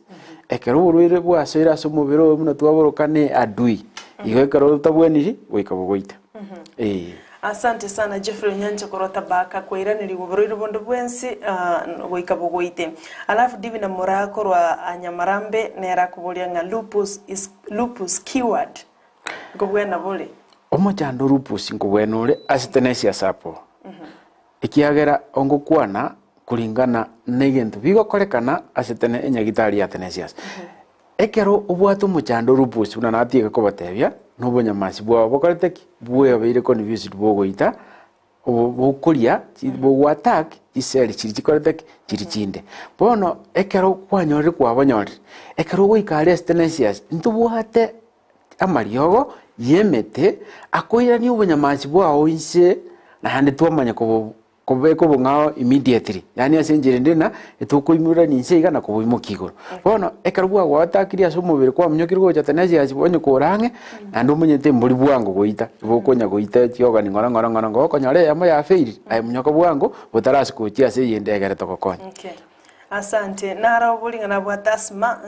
ekeruburweire bwasira sumubiro muno twaborokane adui igo karubutabweniri wikabugoita Asante sana Jeffrey Nyanja korota baka kwairaniri guburiro bondo bwensi wikabugoite alafu divi na murako rwa anyamarambe nera kubolia nga lupus keyword ngobwena bole omochando lupus ngobwena ule Tenacious Herbal ikiagera ongokwana kulingana negentu bigokorekana asitene enyagitari ya Tenacious ekero obwatu mochando lupus una natiga kobatebya n'obunyamasi bwa bokoreteki bwe abire confused bogoita obukuria bo attack iseri kirikoreteki kirikinde bono ekero kwanyore kwabonyore ekero goikare Tenacious ntubwate amariogo yemete akoirani obunyamasi bwao inse na hande twamanya kobeko bungao immediately yani asenjere ndena etukoimura ninse igana kubimukigoro bono ekero bwa gwatakiria somubiri kwa munyokirgo cha Tenacious bonye korange ando munyete mburi bwango goita bokonya goita tioga ni ngora ngo konyore yamo ya feiri ay munyoko bwango botarasi ko chia se yende egere tokokonya Asante nara obulinga na bwatasma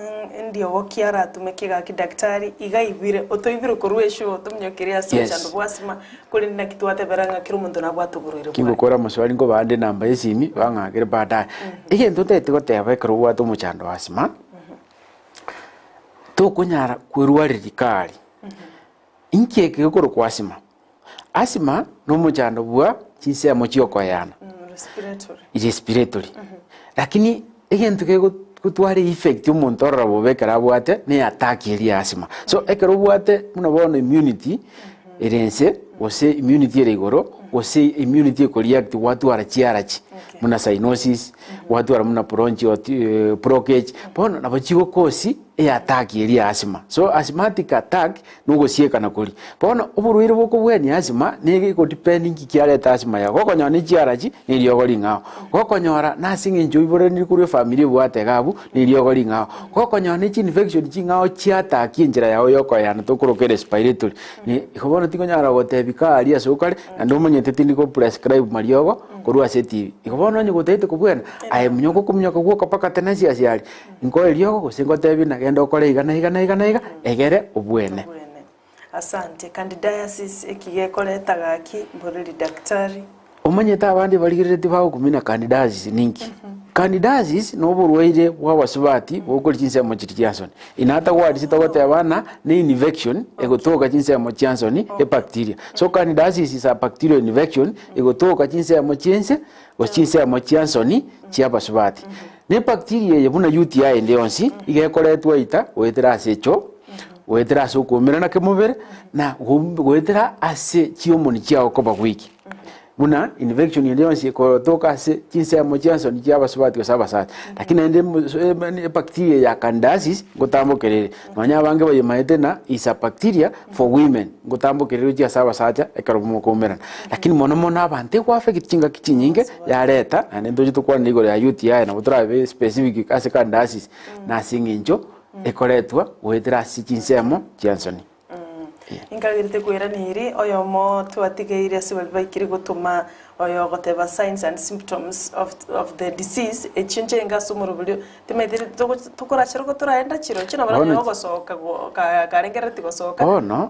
ndio wokiara tumekiga kidaktari igaibire otoibire korwesho tumnyokiria sochando bwasma kuli na kitwate beranga kirumundu na bwatuburire kingokora muswali ngo bande namba esimi bangagere bada ige ntote tikoteba kero bwatu muchando asma to kunyara kwirwari rikari inkeke koro kwasima asima no muchando bwa chinse mochioko yana respiratory lakini egento ke gutware effect umuntu orabo bekara bwate ne attack eri asima so ekero bwate muno bono immunity erense ose immunity erigoro ose immunity ko react watu ara chiarachi muna cyanosis watu ara muna bronchitis bono nabachigo kosi attack eri asima so asthmatic attack nugo siekana kuri bono oburwire boko bweni asima nege ko depending kiare asima ya goko nyone chiarachi ni riogori ngao goko nyora nursing enjoy ni kuri family bwate gabu ni riogori ngao goko nyone chi infection chi ngao chi attack njira yao yoko yana to kuro respiratory ni ihobono tiko nyara gotebika aria sokare ando monyete tindiko prescribe mariogo kurwa seti ihobono nyi gotete kubwena aye munyoko kumnyoko goko paka Tenacious yali inko eriogo gosengo tebina gendo kore igana egere obwene Asante candidiasis ekigekoretaga ki mboreri daktari omanyeta abandi barigirete bawo kumina candidiasis ninki candidiasis no burwaire bwabasubati bokora chinsemo chiriason inata gwadi tagote abana ni infection egotoka chinsemo chiansoni e bacteria so candidiasis is a bacterial infection egotoka chinsemo chiense o chinsemo chiansoni chiabasubati ne bacteria yebuna UTI ndionsi igekoretwa ita wetera asecho wetera asukumira na kemubere na wetera ase chiomoni chiao koba wiki muna infection ndionsi ko toka ase chinsemo chiansoni chiabasubati osabasati lakini ende bacteria ya candidiasis ngotambokerere manya bange bayemaete na is a bacteria for women ngotambokerere chia sabasata ekarumukomera lakini mono abante kwa affect chinga kichinyinge ya leta ande ndoje tukwa nigo ya UTI na butrabe specific ase candidiasis na singinjo ekoretwa wetera chinsemo chiansoni ingagirite kwira niri oyo mo twatigeire sibalbaikiri gutuma oyo goteba signs and symptoms of the disease echinje ngasumurubulyo timedire tukora chiro turaenda chiro chino baranya gosoka karengereti gosoka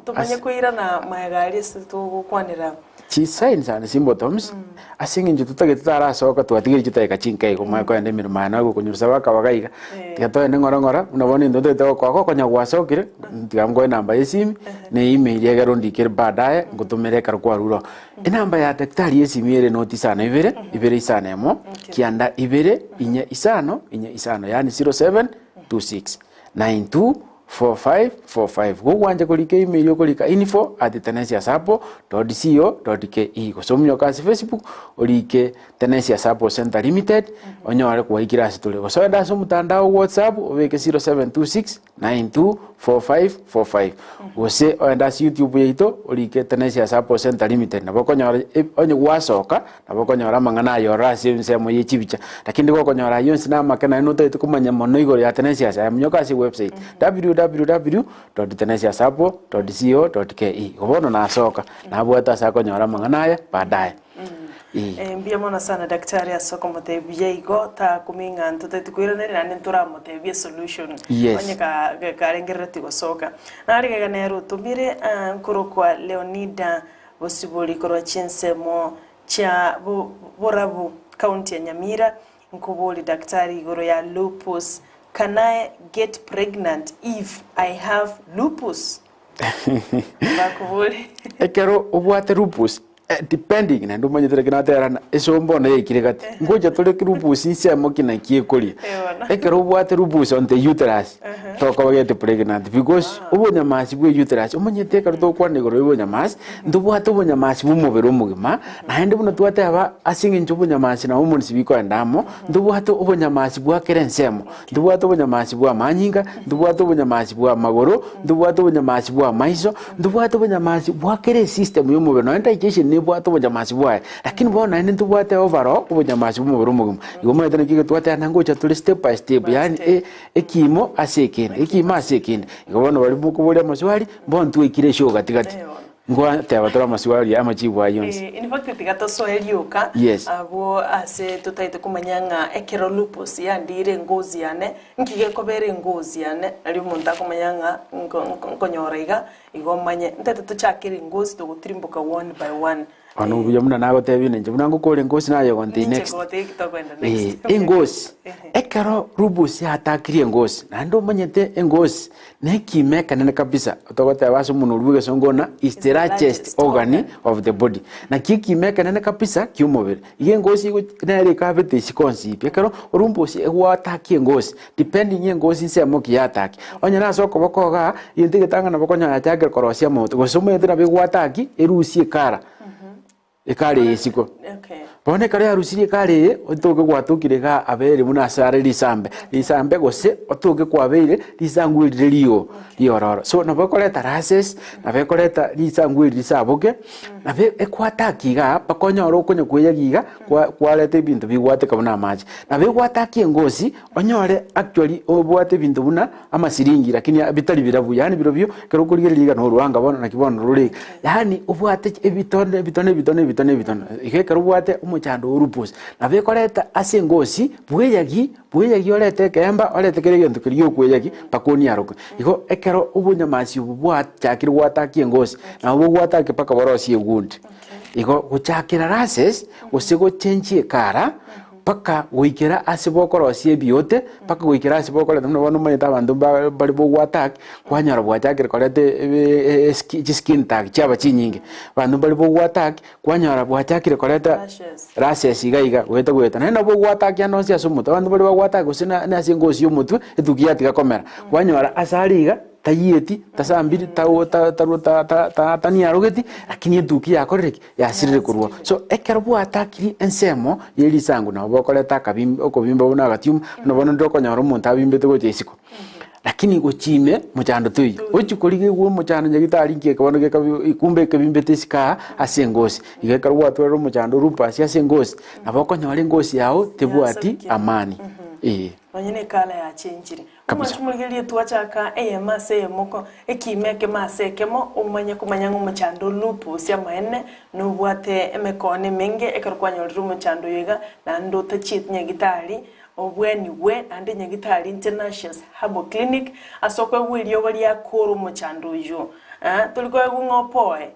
tumanye kwira na mayagari tukwanira chi signs and symptoms asinginje tutage tutarasoka twatigire chiteka chinkai kuma ko ende mirmana go kunyursa bakabagaiga tigato ende ngorongora unabona ndo tete kwa konya gwasokire tigamgo namba yesimi ne email yagero ndikire badaye ngutumire karwa ruro inamba ya daktari yesimire notice na ibere isana emo kianda ibere inya isano yani 0726 92 4545 gugwanje kulike email yokulika info@tenacioushherbal.co.ke gusomyo kasi Facebook ulike Tenacious Herbal Center Limited onyore kuwaikira asitule gosoenda so mutandao WhatsApp ubeke 0726 924545 gose oenda YouTube yeito urike Tenacious Herbal Center Limited nabo konyora onye gwasoka nabo konyora mang'ana yora semo yechibicha lakini go konyora yonsi na makana no to kumanya mono igoro ya Tenacious amnyoka si website www.tenacioushherbal.co.ke gobono na soka na bwata sa konyora mang'ana ya baadaye. Mbia mona sana daktari asoko motebia igo ta kuminga ntutatukwira nere nane ntura motebia solution onye ka rengereti gosoka nari ga nero tumire nkoro kwa Leonida Bosiboli korwa chinsemo cha borabu county ya Nyamira nkuboli daktari igoro ya lupus. Can I get pregnant if I have lupus? Bakuboli ekero obwate lupus depending na ndo manye tere kinatera eso mbona yekire gati ngoja tole lupus insemo kina kiekoli ekero obwate lupus on the uterus to ko get pregnant because ubonya masi bwe uterus umanye teka to kwa negoro ubonya masi ndo bwate ubonya masi mu mubero mugima na hende buno twate aba asinga njubonya masi na umunsi biko ndamo ndo bwate ubonya masi bwa kerensemo ndo bwate ubonya masi bwa manyinga ndo bwate ubonya masi bwa magoro ndo bwate ubonya masi bwa maiso ndo bwate ubonya masi bwa kere system yo mubero na indication ne bwate ubonya masi bwa lakini bona hende ndo bwate overall ubonya masi mu mubero mugima igoma tena kike twate nangocha tuli step by step yani ekimo aseke ikima sekindi ngabona bali bukubolia maswali mbontu ikire show katikati ngwa tabatora maswali amajibu ayonse in fact tigato so elioka abo ase tutaite kumanyanga ekero lupus ya ndire ngozi yane nkige kobere ngozi yane ali umuntu akumanyanga nkonyorega igomanye ntete tuchakire ngozi to gutirimbuka one by one ano buya muna nago tebine nje muna ngukole ngozi nayo konti next ngozi ekero lupus ya atakire ngozi nando manyete ngozi nekimeka nene kabisa otogote abaso muno rubuge songona is the largest organ of the body na kikimeka nene kabisa kiumobere iye ngozi nere kabete sikonsipe ekero lupus egwatakie ngozi depending ye ngozi nsemo kiyataki onya naso kobokoga yintige tangana bokonya yatake korosia moto gosomete na bigwataki erusie kara ekare esiko bone kare arusirie kare otoke gwatukire ga abere muna sare lisambe gose otoke kwa abere lisangwirire liororo so na bakoleta rases na bakoleta lisangwirire lisaboke na be ekwataki ga bakonyoro konye kweyagiga kwalete bintu bigwate kabona amaji na be gwataki ngozi onyore actually obwate bintu buna amasiringi lakini bitali birabu yani birobyo kero kurigere liga no ruanga bona na kibono ruri yani obwate bitone ikekero bwate umuchando urupus na bekoreta ase ngozi bweyagi orete kemba orete kere gento kiriyo kweyagi pakoni yaroko iko ekero ubunya masi bwat chakiri gwatakie ngozi na bwatake paka borosi egundi iko guchakira rases usego chenchi kara paka wikira asibokorosi ebiote paka wikira asibokora no mayeta bandu bali bogwatak kwanyara bwachakire korete skin tag chaba chinyinge bandu bali bogwatak kwanyara bwachakire korete rashes igaiga gweta na bogwatak ya nosia sumuto bandu bali bogwatak usina na singosi yumutu etukiati gakomera kwanyara asariga tayeti tasambiri tani arogeti lakini eduki yakoreki yasirire kurwa so ekerbo atakiri ensemo yeli sangu na bokoleta kabimbe okobimba bona gatium no bono ndoko nyaro muntu abimbe tego jesiko lakini gochime muchando tuyi ochikorige gwo muchando nyagitari nke kabono ke ikumbe kabimbe tesika asengosi igekarwa twero muchando rupa sia sengosi na bokonyore ngosi yao tebuati amani Wanyene kala ya chenjiri. Kuma chumuligelie tuwachaka mase moko ekimeke mase kemo umanya kumanya ngumuchando lupus ya maene nubwate emekone menge ekarukwanyo rumuchando yega na ndo tachit nyagitari obweni we ande nyagitari Tenacious Herbal Clinic asokwe wilio wali akuru muchando yo. Tulikuwa kungopoe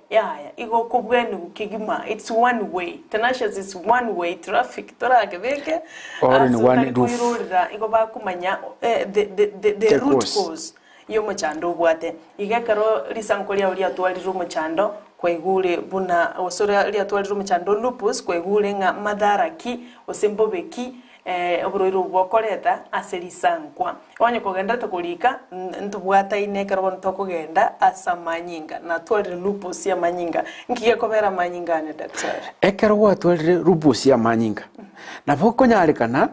igo kubweni kigima it's one way Tenacious is one way traffic torake beke or in one roof igo ba kumanya the root cause yo muchando bwate igekaro lisankolia uli atwali rumuchando kwegule buna osora lia atwali rumuchando lupus kwegule nga madhara ki osembobe ki oburoiro bwokoreta aselisankwa onye kogenda tokulika ntubwata ine karbo ntokogenda asamanyinga na twali lupus ya manyinga nkiye kobera manyinga ne doctor ekero twali lupus ya manyinga na boko nyarekana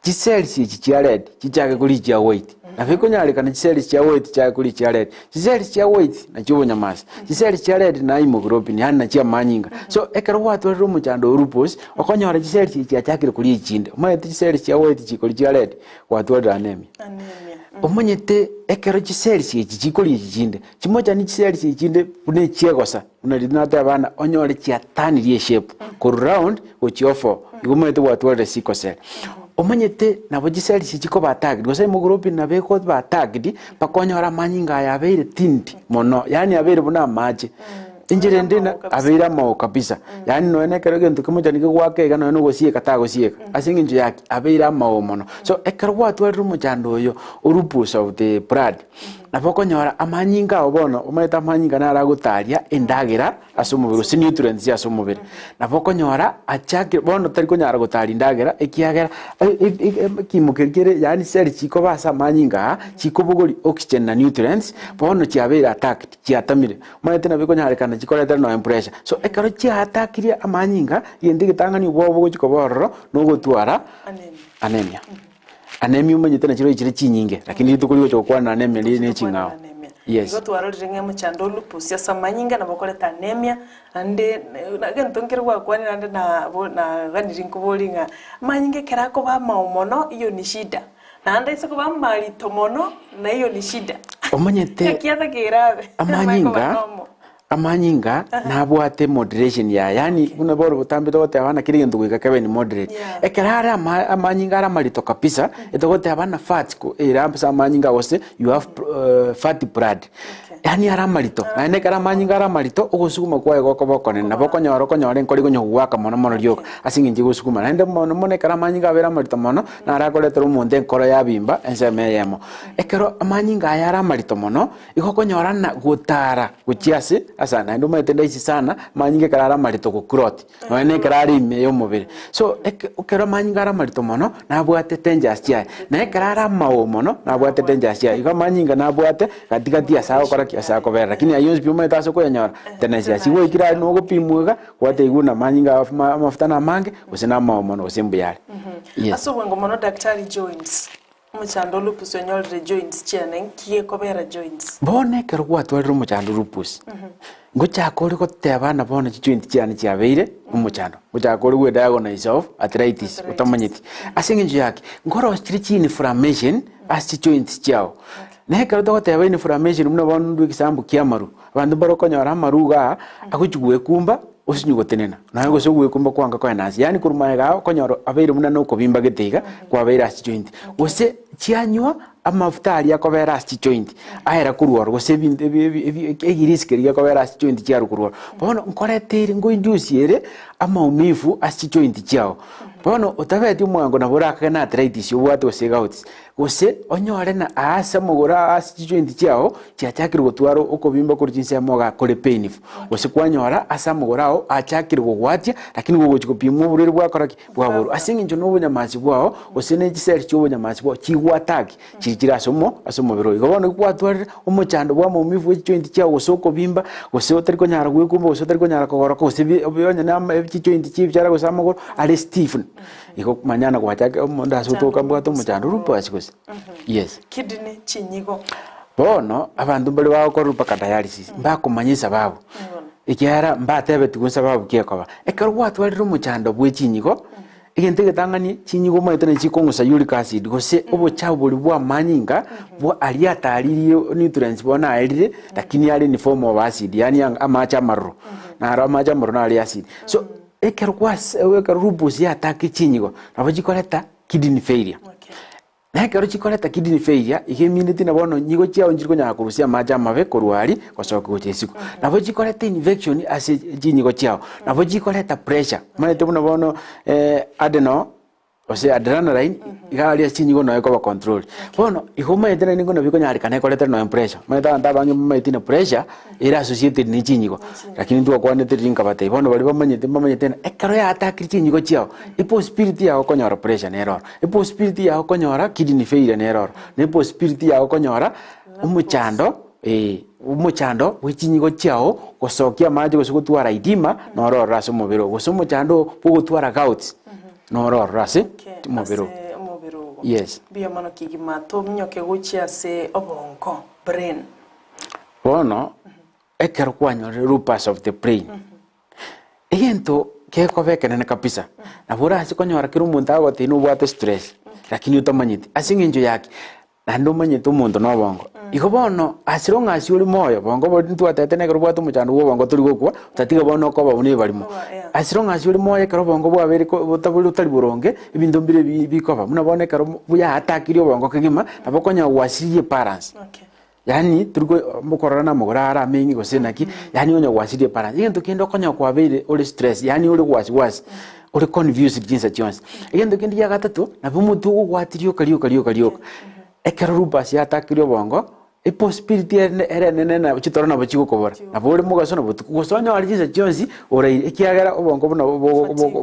giseli chichiared chichage kulijia weight na viko nyari kana chiseli cia white cha kuli cia red chiseli cia white na chibo nyamasi chiseli cia red na hemoglobin yani na chia manyinga so ekero watu ro muchando lupus okonyora chiseli cia chakire kuli ichinde maete chiseli cia white chikoli cia red watu ro anemia omonyete ekero chiseli cia chikoli ichinde chimoja ni chiseli cia ichinde bune chiegosa unadinata abana onyore cia tani shape ko round uchiofo igumete watu ro siko cell omanyete nabo chiseli chiko batagidi gose hemoglobin na beko batagidi bakonyora manyinga ya beire tindi mono yani abeire buna maji injire ndina abeira mo kabisa yani no enekero gento kimoja nikigwake ga no gosieka ta gosieka asinginje yake abeira mo mono so ekero watu ru muchando oyo urupus of the blood nabokonyora amanyinga obono ometa amanyinga nara gutaria endagira asumubiro si nutrients ya asumubiro nabokonyora achake bono tari konyara gutari ndagira ekiagera kimukirikire yani cell chiko basa amanyinga chiko bugori oxygen na nutrients bono chiabera attack chiatamire ometa nabikonyara kana chikoreta no pressure so ekaro chiatakiria amanyinga yende gitangani bobo chiko bororo no gutwara anemia anemia manyete na chiro ichire chinyinge lakini tukuri cyo kwa na anemia ni chingao yes gotwara ringe muchando lupus ya samanyinga na bokoreta anemia ande nagentongirwa kwa ni ande na ganiri nkubolinga manyinge kerako ba maumono iyo ni shida na ande isoko ba marito mono na iyo ni shida omanyete kiata kirabe amanyinga nabwate moderation yani kuna boro butambe tote abana kiri ndu gwika ni moderate ekerara amanyinga ara marito kabisa etogote abana fat ko eramba amanyinga wose you have fatty blood yani ara marito na nekara amanyinga ara marito ogosukuma kwa egoko bokone na bokonyoro konyore nkori gonyogwaka mono mono ryoka asinginje gosukuma na nde mono mono kara amanyinga abera marito mono na ara koletero munde nkoro ya bimba enseme yemo ekero amanyinga ara marito mono igokonyora na gutara guchiase asana ndo metenda isi sana manyinga karara marito kukroti no ene karari meyo mubiri so ekero manyinga ara marito mono na bwate tenjas chia na karara mawo mono na bwate tenjas chia iga manyinga na bwate katikati ya sawa kora kia sawa kobera lakini ayons biuma itaso ko yanyora tenesia siwe ikira no gopimwega kwate iguna manyinga mafuta na mange usina mawo mono usimbu yale yes aso wengo mono daktari joints muchando lupus onyolre joints chiana nkie kobera joints bone kero gwatwalira muchando lupus ngochakori goteba na bona joint chiana chiabeire umuchando ngochakori gwe diagnosis of arthritis utamanyiti asinginje yake ngoro stretch inflammation as joints chiao ne kero goteba inflammation muna bondu kisambu kiamaru abandu barokonyora amaruga akuchugwe kumba usinyugo tenena na go sogwe kumba kwanga kwa nasi yani kurumaega konyoro abeire muna no kobimba getiga kwa beira joint ose chianywa amafuta ali yakobera joint ahera kuruwa gose binde egiriske yakobera joint chiaru kuruwa bono nkoretire ngo induciere amaumifu joint chiao bono utabeti umwango na boraka na arthritis obwate osega uti gose onyore na asa mugura joint chiao chiachakire gotwaro okobimba kuri chinse moga kore painful gose kwanyora asa mugurao achakire gogwatia lakini gogochikopimwa burere bwakoraki bwaburu asinginjo no bunyamasi bwao gose ne chiseri cyo bunyamasi bwao chigwataki chikira asomo biro igobona kwatwara umuchando bwa mumivu joint chiao gose okobimba gose otari konyara gwekumba gose otari konyara kogora gose byonya na joint chibi chara gose amagoro ale Stephen iko manyana kwachake omonda asotoka mbwato muchando rupasi gose yes kidney chinyigo bono abantu bali bakorupa ka dialysis mbakumanyisa babo ikiara mbatebe tugunsa babo kiekoba ekero gwatwarira muchando bwe chinyigo igente getangani chinyigo maitene chikongusa uric acid gose obochabu buli bwa manyinga bwa aliataririye nutrients bona alire lakini ali ni form of acid yani amacha marro na amacha marro na ali acid so ekero lupus ya attack chinyigo nabo chikoleta kidney failure na kero chikoleta kidney failure igeminiti na bono nyigo chiao njiriko nya kurusia maja mabe korwari kosoka gochesiko nabo chikoleta infection ase chinyigo chiao nabo chikoleta pressure manete bono bono adeno ose adrenaline igali chinyigo no eko control bono ihoma etene ningo no biko nyari kana koleta no pressure maneta ndabange maitina pressure era associated ni chinyigo lakini tu kwa nete rinka bate bono bali bamanyete ekaro ya attack chinyigo chiao ipo spirit ya konyora pressure ne error ipo spirit ya konyora kidney failure ne error ne ipo spirit ya konyora umuchando wichinyigo chiao gosokia maji gosugutwara idima no rora somobiro gosomuchando bugutwara gout no rora se mobiro Yes. Bia mano kigima to mnyoke guchia se obonko brain. Bono ekero kwanyore lupus of the brain. Egento ke kobekenene kabisa. Na bora asikonyora kiro umuntu agotini ubwate stress. Lakini utamanyiti asinginjo yake. Na ndo manyite umuntu no bongo. Igo bono asironga asiuri moyo bongo bontu atete ne korobwa tumuchando wo bongo turi gukwa tatiga bono ko babune barimo. Asironga asiuri moyo kero bongo bwa beri ko butabuli utari buronge ibintu mbire bikoba muna bone kero buya atakiri bongo kigima nabokonya wasiriye parents. Okay. Yani turiko mukorana mugurara mengi gosenaki yani onyo wasiriye parents. Igento kendo konya kwa bere uri stress yani uri wasi uri confused jinsa chons. Igento kindi ya gatatu na bumutu gwatirio kariyo. Ekero lupus yatakiri bongo possibility ere nene chitoro na bachiko kobora na bori mugaso na butu kusonya ali jinsa chonsi ora ikiagera obongo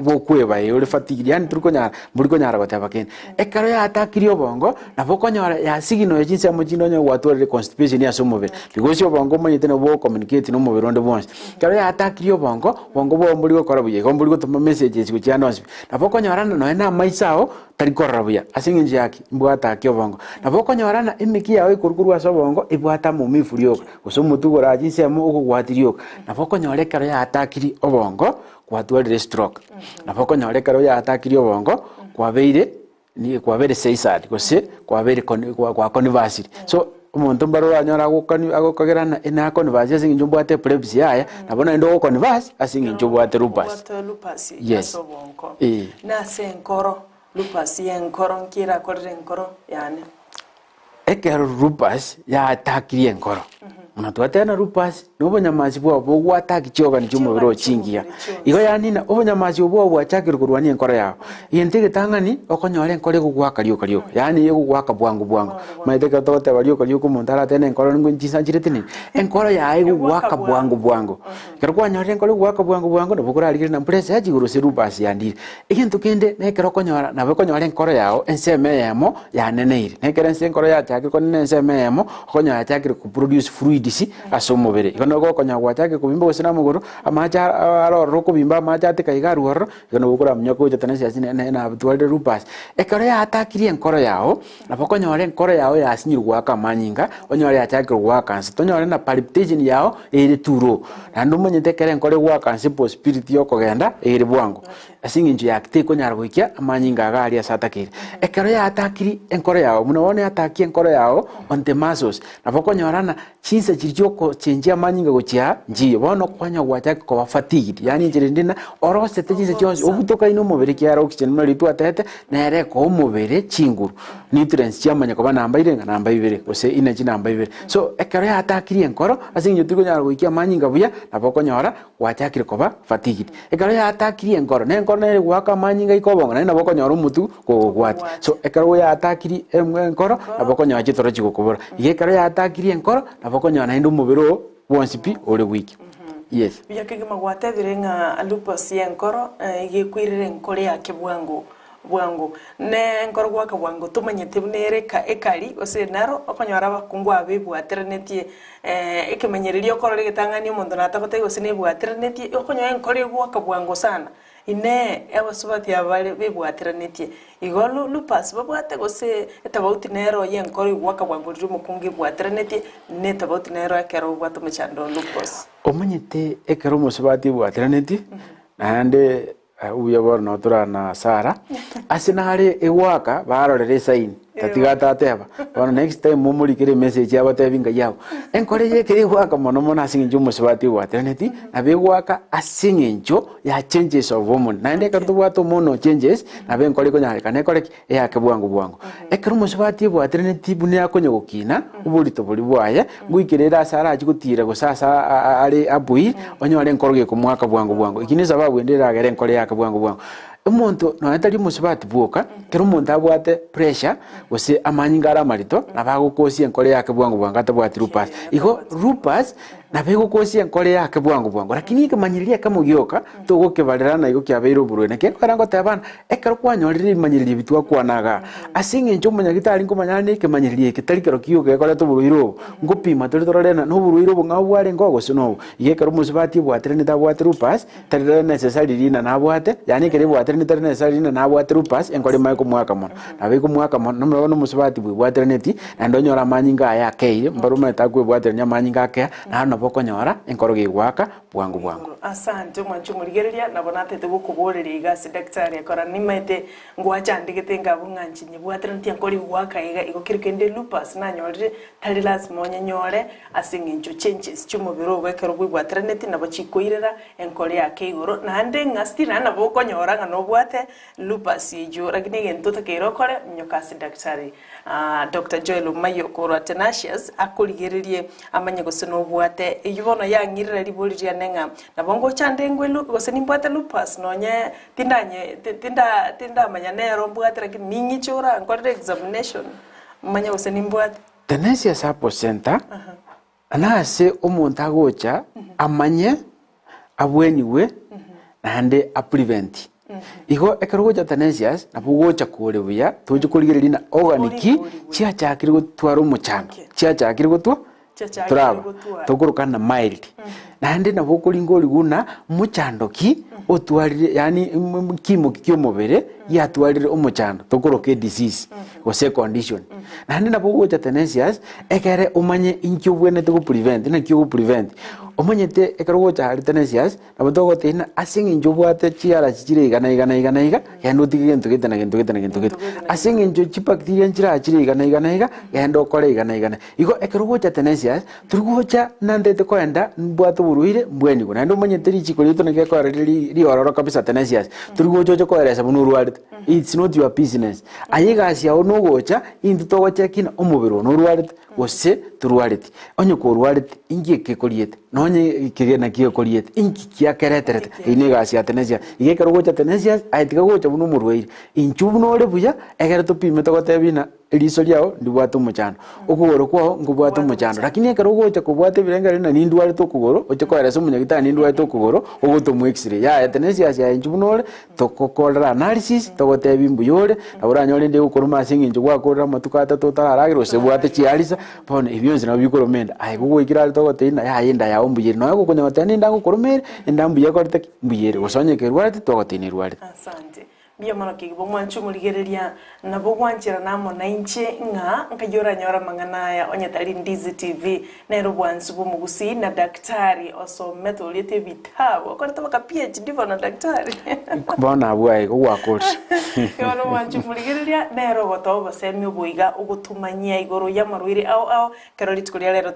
bo kweba uri fatigue yani turiko nyara muri ko nyara bataba ken ekero yatakiri bongo na bokonyora ya sigino jinsa mujino nyo watore constipation ya somobere because obongo manyite no bo communicate no mobere onde bonse ekero yatakiri bongo bo muri ko korabuye ko muri ko tuma messages ku chianos na bokonyora no na maisao tari korabuya asinginje yake mbwata akyo na bokonyora na imiki yawe kurkurwa so ibwata mu mifurioka usomutugora jinsi ya mugo gwatirioka na bokonyore karo ya atakiri obongo gwatwere stroke na bokonyore karo ya atakiri obongo kwabere seisad gose kwabere kwa conversity so umuntu mbaro anyora agokogerana ina converse asinginjo bwate epilepsy aya na bona ndo converse asinginjo bwate lupus yes na senkoro lupus yenkoro nkira korre nkoro yani ekero lupus ya atakiri enkoro unatuatena lupus n'obonyamasi bwabo gwataki kyoga nicy'umubiri chingia igo yanina obonyamasi bwabo bwachakira kurwania enkoro yawo yentege tangani okonyora enkoro gugwa kariyo yani yego gwaka bwangu maiteka tote bariyo kariyo kumuntu aratena enkoro ngo nchisanchire tini enkoro yae gugwaka bwangu kero kwanyora enkoro gwaka bwangu nabukura aligire na press yaji guruse lupus yandire igintu kende nekero konyora nabekonyora enkoro yawo enseme yamo yaneneire nekero enkoro yachakira konene enseme yamo okonyora yachakira kuproduce fluid asomobere ikono gokonya gwachake kubimba gusina muguru amacha aroro kubimba amacha atika igaruoro ikono gukura mnyoko jatane asine na abutwale lupus ekoro ya atakiri enkoro yawo napokonyore enkoro yawo yasinyirwa kamanyinga onyore yachakirwa kansi tonyore na palpitation yawo eri turo nando monyete kere enkoro gwa kansi possibility yokogenda eri bwangu asinginjo yakite konyara gwikia amanyinga agari asatakire ekoro ya atakiri enkoro yawo munone ataki enkoro yawo on the muscles napokonyorana chinsa chirichoko chenjia manyinga gochia njiyo bono kwanya gwachake ko fatigue yani njirindina orose tejise chonse obutoka ino mubere kyara oxygen no litu atete nere ko mubere chinguru nutrients chamanya ko namba irenga namba ibere ose energy namba ibere so ekero ya atakiri enkoro asinyo tiko nyara gwikia manyinga buya napokonyora gwachakire ko fatigue ekero ya atakiri enkoro ne enkoro nere gwaka manyinga ikobonga na napokonyora umutu ko gwati so ekero ya atakiri enkoro napokonyora chitoro chigokobora ekero ya atakiri enkoro napokonyora ndo mubero wonsipi ole wiki yes biya kigima gwate birenga lupus yenkoro igikwirire enkoro yake bwangu ne enkoro gwaka bwangu tumanyete bunereka ekali ose naro okonyora bakungu abebwaterenetie ekemenyererio korore gitangani omuntu natakote gose nebwaterenetie okonyora enkoro gwaka bwangu sana ine abasubati abale bebwaterenetie igolo lupus babwate gose etabauti nero yenkoro gwaka bwangu rumukungi bwaterenetie ne tabauti nero ekero bwato mechando lupus omanyete ekero musubati bwaterenetie nande uyabor no turana sara asina hare ewaka barorere sign tatigata ateba bona next time mumurikire message yabatebinga yabo enkore yekere gwaka mono asinginjo musubati bwaterenetie abegwaka asinginjo ya changes of hormone nande kartu bwato mono changes nabe nkore konyare kane kore yake bwangu ekero musubati bwaterenetie bune akonyo gukina uburito buri bwaye gwikirira sara agutira gusasa ari abui onyore nkoroge kumwaka bwangu ikini sababu endera gere nkore yake bwangu umuntu no atari musubati bwoka kero umuntu abwate pressure gose amanyinga ara marito nabagukosie enkore yake bwangu atabwati lupus igo lupus na bego kosia nkole yake bwangu lakini ikimanyiriria kamugioka tugukibarira na igukiabeiro burwene kekora ngotabana ekero kwanyorire imanyiriria bitwa kwanaga asinge njo munyagitari ngomanya ni ikimanyiriria kitarikero kiuge ekora tuburuiro ngupima turi tororena no buruiro bungabware ngogo sino igekero musibati bwatire ni tabwate rupas tarire necessary rina na bwate yani kere bwatire ni tarire necessary rina na bwate rupas enkore mai kumwaka mono na bego kumwaka mono no musibati bwatire neti na ndonyora manyinga ya keire mbarume takwe bwatire nyamanyinga ke na no bokonyora enkoro gigwaka bwangu asante mwanchu murigereria nabona tete gukuborera igasi daktari akora nimete ngwachandigete ngabunganchi nyibwatira ntia nkori gwaka iga igokirikende lupus na nyorire tari lazima nyore asingincho changes chumubiro gwekero bwibwatira neti nabo chikoirera enkori yake igoro nande ngastina nabo konyora ngano bwate lupus ijo lakini gento takero kore nyokasi daktari Dr. Joel Omayio korwa Tenacious akurigererie amanye guseno bwate iyobono yangirira liboriria nenga nabongo chande ngwelu goseni bwate lupus nonye tinda manya nero bwate lakini ningi chura ngorere examination manya goseni bwate Tenacious Herbal Center anase omuntu agocha amanye abweniwe nande a prevent igo ekerogocha Tenacious nabugocha kurebuya tuje kurigereri na organic chia chakiri gutwara umuchanga chia chakiri gutwa turaba tugurukana mild nande nabukuringo riguna muchandoki otwarire yani kimo kyomubere yatwarire umuchando tuguruke disease ose condition nande nabugocha Tenacious ekere umanye inkyo bwenete ku prevent na kyo ku prevent omanyete ekerogocha hari Tenacious nabutogote ina asingi njobwate chiara chire igana yando tigento gete asingi njo chibacteria nchira chire igana yando kore igana igo ekerogocha Tenacious turugocha nandete koenda mbwato buruire mbweni ko nando omanyete richiko lito nekeko ri ororo kabisa Tenacious turugocha koeresa bunurwarite it's not your business ayigasi yawo nogocha indi togocha kina omubiro norwarite ose turwarite onye ko rwarite ingie kekoriete nonye kigena kiyekoriete inki kiakereterete ine gasi ya Tenacious igekero gocha Tenacious aitiga gocha buno murwaire inchubu no rebuya egere tupime togotebina eliso liao ndibwate umuchano okugoro kwao ngubwate umuchano lakini ekero gocha kubwate birengere na nindware tokugoro oche koeresa umunyagita nindware tokugoro ogotomu x-ray ya Tenacious ya inchubu no tokokorera analysis togotebi mbuyore aburanyore ndi gukoruma asingi nju gwakorera matukata totararagiro sebwate chialisa pone ibyonze na bikoromenda ai gugwikira togoteina ya yenda ya ombuyere no gukonya batani ndangu koromere ndambu yakorite mbuyere gosonye kerwate togotini rwate asante bia mono kigibo mwanchu murigereria nabo gwanchira namo na inche nga nkajora nyora manganaya onyatari Ndizi TV nero bwansu bumugusi na daktari oso metolete bitabo akorita baka PhD na daktari bona bwaye gwakorse yono mwanchu murigereria nero goto basemi obuiga ugutumanyia igoro ya marwire au karori tukuria rero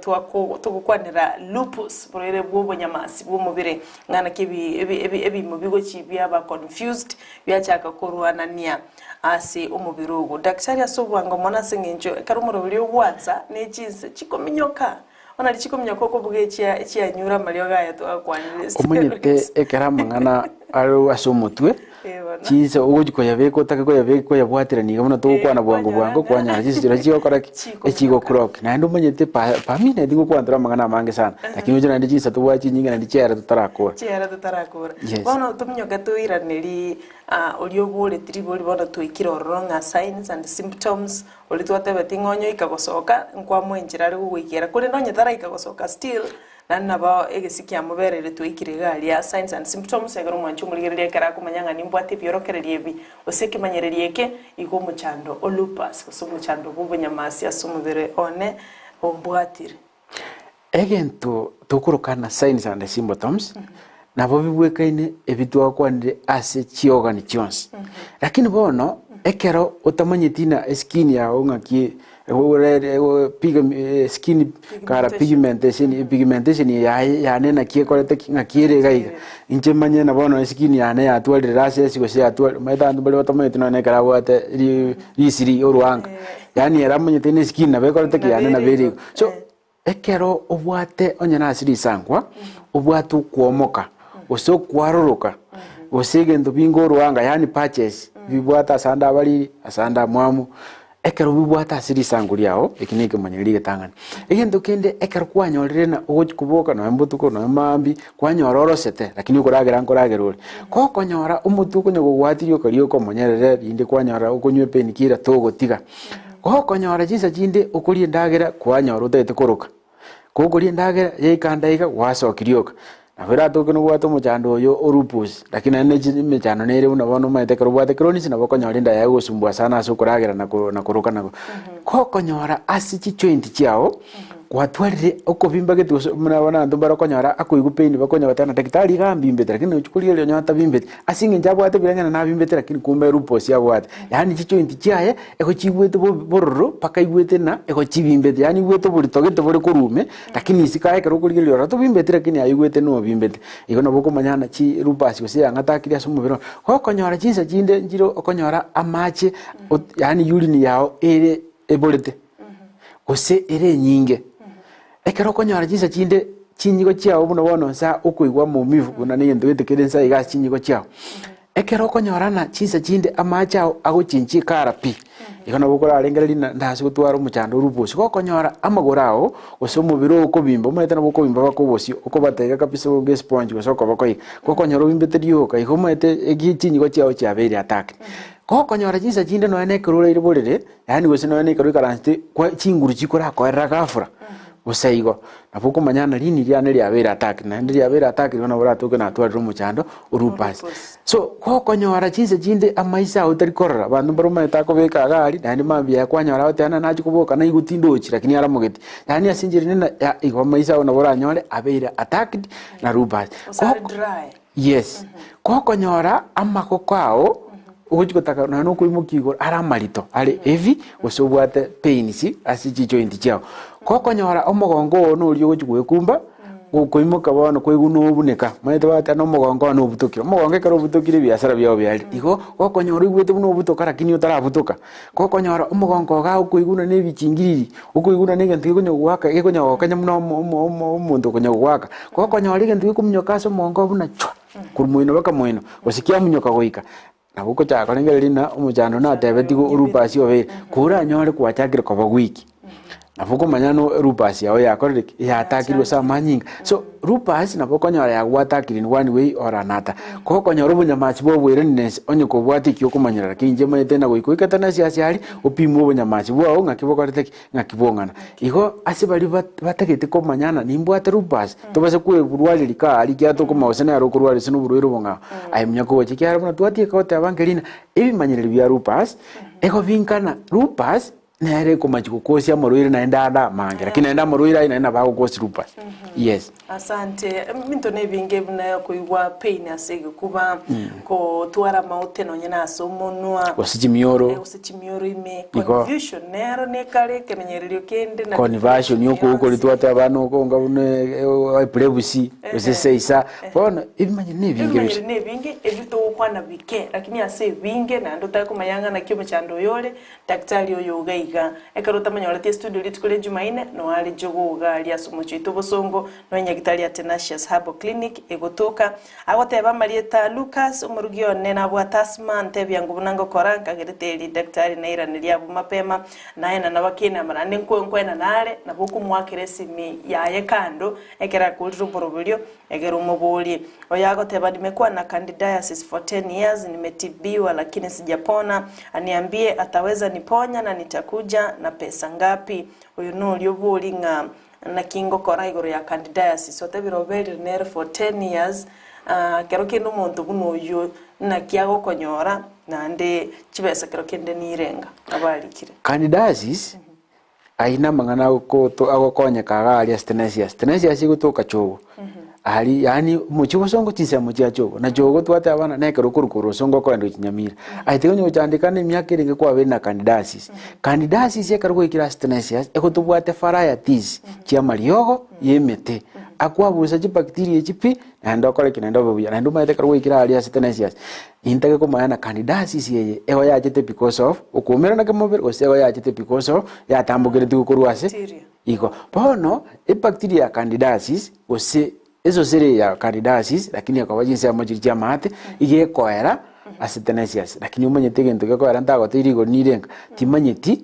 tugukwanira lupus burere bwo nyamasi bwo mubire ngana kibi ebi mubigo chibya ba confused byachaka koruanania asi umubirugo daktari asobwanga mwana singenjo karumuro buri obwatsa nechinse chikominyoka ona chikominyoka ko bugechia chianyura malio gaya to akwanire omanyete ekeramangana aro asomotwe chise ugujiko yabeko takako yabeko yabwatira niga muna tugukwana bwangu kwanya chizira chiyo koraki echigo krok na ndo manyete pamine digo kwandra mangana mange sana lakini ujana ndi chisa tubwachi nyinga na ndichera tutarakora bono tuminyoka tuiraniri oliobole triboli bono tuikirororo signs and symptoms oli twatebeti ngonyo ikagosoka nkwamwenjira ari gugwikira kuri nonye tara ikagosoka still naba egesikia muberere tuikirega ya signs and symptoms egero mwanchu murigereria kara kumanyanga nimbwate byorokererie bi oseke manyererie ke igo muchando olupus so muchando bubunyamasi asumubere one ombwatire egento tukurukana signs and symptoms nabo bibwekaine ebitwa kwandire ase chiogani chionse lakini bono ekero utamanyitina skin yao ngaki skin kara pigmentation ya nena kiekorete ngakire gaiga inche manye na bono skin ya ne atwalire rase sigo se atwal maita ndubale batamanyitina ne kara wate risiri oruanga yani era manyitine skin na bekorete ya nena beri so ekero obwate onyana asiri sangwa obwatu kuomoka oso kwaroroka osege ndo bingo ruanga yani patches bibwata asanda bali asanda mwamu ekero bibwata asiri sanguri yao ikinike manyiri getangani egento kende ekero kwanyorire na kuboka no mbutuko no mambi kwanyororo sete lakini ukoragera nkoragerori ko konyora umutuko nyogwatirio kariyo ko monyerere inde kwanyora ukonywe penikira togotiga ko konyora jinsa jinde ukuri ndagera kwanyora utete koroka ko ukuri ndagera yeikandaiga wasokirioka na vera toke no bwato muchando yo orupus lakini ane jini mechano nere una bono maite kero bwate kronisi na boko nyorinda ya gusumbwa sana asokuragera na koroka na ko konyora asichi joint chiao kwatwarire okobimba getu muna ndombara konyora akoigupeini bakonya batana daktari gambimbe lakini uchukulie lyo nyata bimbe asinge njabwate biranya na bimbe lakini kumbe rupus ya bwate yani chi joint chiaye eko chigwete bororo paka igwete na eko chibimbe yani igwete buritogeto buri kurume lakini isikae kero kulie lyo rato bimbe lakini ayigwete no bimbe igona boko manyana chi rupus yose yangatakiri asumubiro ko konyora chinsa chinde njiro okonyora amache yani urine yao ere ebolete ose ere nyinge ekero konyora jinsa chinde chinyigo chiao buno bono sa ukuigwa mumivu kuna ni ndo yetekere nsa iga chinyigo chiao ekero konyora na chinsa chinde amachao ago chinchi karapi igona bukora arengereri ndasi gutwara umuchando urubusi ko konyora amagorao osomo biro ukobimba umete na bukobimba bakobosio uko batega kapisa uge sponge gosoko bakoi ko konyora bimbeterio ka ihomete egi chinyigo chiao chiabere attack ko konyora jinsa chinde no ene kerore iborere yani gose no ene kerore karanste kwa chinguru chikora koera gafura usaigo napuko manyana lini lyane lyabera attack na ndi lyabera attack lona bora toke na twari muchando urupasi so ko konyora chinse chinde amaisa utari korora bandu baroma etako beka gari na ndi mambia kwanyora otana nachi kuboka na igutindochi lakini ara mugeti yani asinjiri na igwa maisa ona bora nyore abera attack na rupasi yes ko konyora amako kwao ukutaka na no kuimukigo ara marito ari evi usobwate pains asichi joint chao ko konyora omogongo no uri gukwekumba kuimuka bono kwiguno obuneka maite bata no mogongo no butukiro mogongo kero butukire biasara byao byali igo ko konyora igwete buno butoka lakini utarabutoka ko konyora omogongo ga kuiguna ne bichingiriri ukuiguna ne gantu kunyo gwaka ekonyo kanya muno omuntu kunyo gwaka ko konyora gantu kumnyoka so mongo buna chwa kurumuino baka muino usikia munyoka goika nabuko chako nengerina umuchando na tebetigo urupasi obe kura nyore kwachakire kwa wiki nabuko manyano rupasi yao yakorire yatakirwe sa manyinga so rupasi naboko nyora ya gwatakire in one way or another ko konyora bunyamachi bo bwereness onye ko bwatikyo kumanyira kinje mayete na goiko ikatana siasiali opimo bunyamachi bo ngakiboko rete ngakibongana igo asibali batakete ko manyana nimbwate rupasi tobase kwe burwali lika ali kyato ko mawsana yaro kurwali sino burwiro bonga ayimnya ko chikyara buna twati ka ote abangelina ebimanyire bya rupasi ego vinkana rupasi nere ko majiko kosi amoroire naenda ada mange lakini naenda amoroire ina bago kosi rupa yes asante minto ne binge buna kuigwa pain asege kuba ko twara maute no nyana somonwa osijimioro ime confusion nero ne kare kemenyererio kende na conversion yoko uko litwata abantu ko ngabune prebusi oseseisa bona ibimanye ne binge ebito kwana bike lakini ase binge na ndo tako mayanga na kyo mchando yole daktari oyo gaiga ekarota manyora te studio litukule Jumaine no ali jogo gali asumo chito bosongo no nyagitali Tenacious Herbal Clinic egotoka agoteba Marieta Lucas umurugio nena bwa Tasman tebyangu bunango koranka gereteli daktari naira niliabu mapema naena nabakina marande nkwena nale nabuku mwakiresimi yaye kando ekera kuliro borobulio egero moboli oyagoteba nimekuwa na candidiasis for 10 years nimetibiwa lakini sijapona aniambie ataweza niponya na nitakuja na pesa ngapi uyu no lyobuli nga na kingo kora igoro ya candidiasis so tebirobeli nere for 10 years kero kendo muntu buno yo na kiago konyora nande chibesa kero kende nirenga abalikire candidiasis aina mangana ko to agokonya kagali Tenacious gutoka chogo ali yani muchibo songo tisa muchia chogo na chogo twate abana nekero kurukuru songo ko ndo chinyamira aite nyo chandikane myaka ringe kwa bena candidiasis yekaro ikira Tenacious ekotubwate varieties chia mariogo yemete akwabusa chi bacteria chipi na ndokore kinenda bobuya na nduma yete karo ikira ali Tenacious intake ko mayana candidiasis yeye eho yachete because of ukumera na kemobere osego yachete because of yatambukire tukuruase iko bono bacteria candidiasis ose eso sere ya candidiasis lakini akawa jinsi ya mojirija mate igekoera as Tenacious lakini umanyete gento gekoera ndago tirigo nirenga timanyeti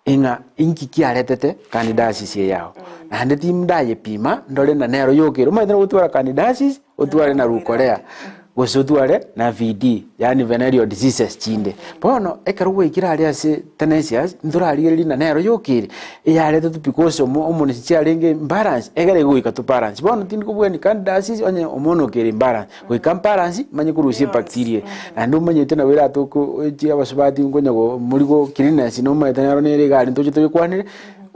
inga inki kiaretete candidacies yao na ndi team ndaye pima ndole na nero yokero maithira gutwara candidacies utware na rukorea gusutware na VD yani venereal diseases chinde bono ekarugwe ikirari ase Tenacious ndurari na nero yokiri yarete tu because omuntu chiarenge imbalance egere guika tu balance bono tindi kubweni candidacies onye omono kiri imbalance guika balance manye kurusie bacteria na ndo manye tena wira tuku chia basubati ngonyago murigo cleanliness no manye tena nere gari ntoje kwanire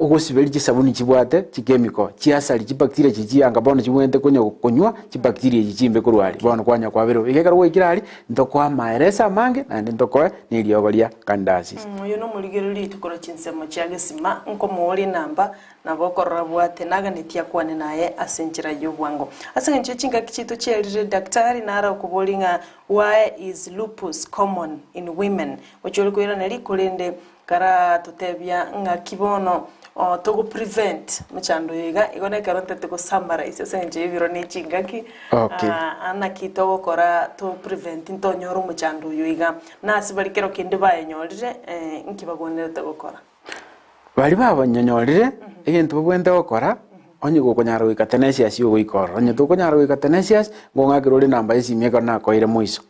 ugusiberi chisabuni chibwate chikemiko chiasali chibacteria chichianga bono chibwente kunywa chibacteria chichimbe kurwari bono kwanya kwabero igekaro ikirari ndokwa maeresa mange na ndokwa niriogoria candidacies uyu no murigeruri tukora chinsemo chiagesima nko muri namba na bokorora bwate naganitia kwane naye asenjira yobwango asenje chinga kichito chelire daktari nara kubolinga why is lupus common in women ocholo kwira nali kolende kara tutebya nga kibono to prevent mchando yiga igone karonte to summarize senje ibiro ni chingaki ana kito kora to prevent into nyoro mchando yiga na sibali kero kinde baye nyorire nkibagonere to gukora bali baba nyonyorire egento bwende gukora onye gukonyara wika Tenacious yo gukora onye to konyara wika Tenacious ngongakirore namba isimieka na koire muiso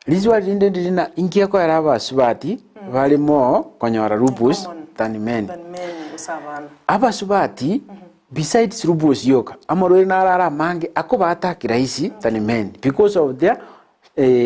lizwa rinde ndina inkia ko era basubati bali mo konyara lupus than men abasubati besides lupus yoka amarore narara mange akoba atakira isi than men because of their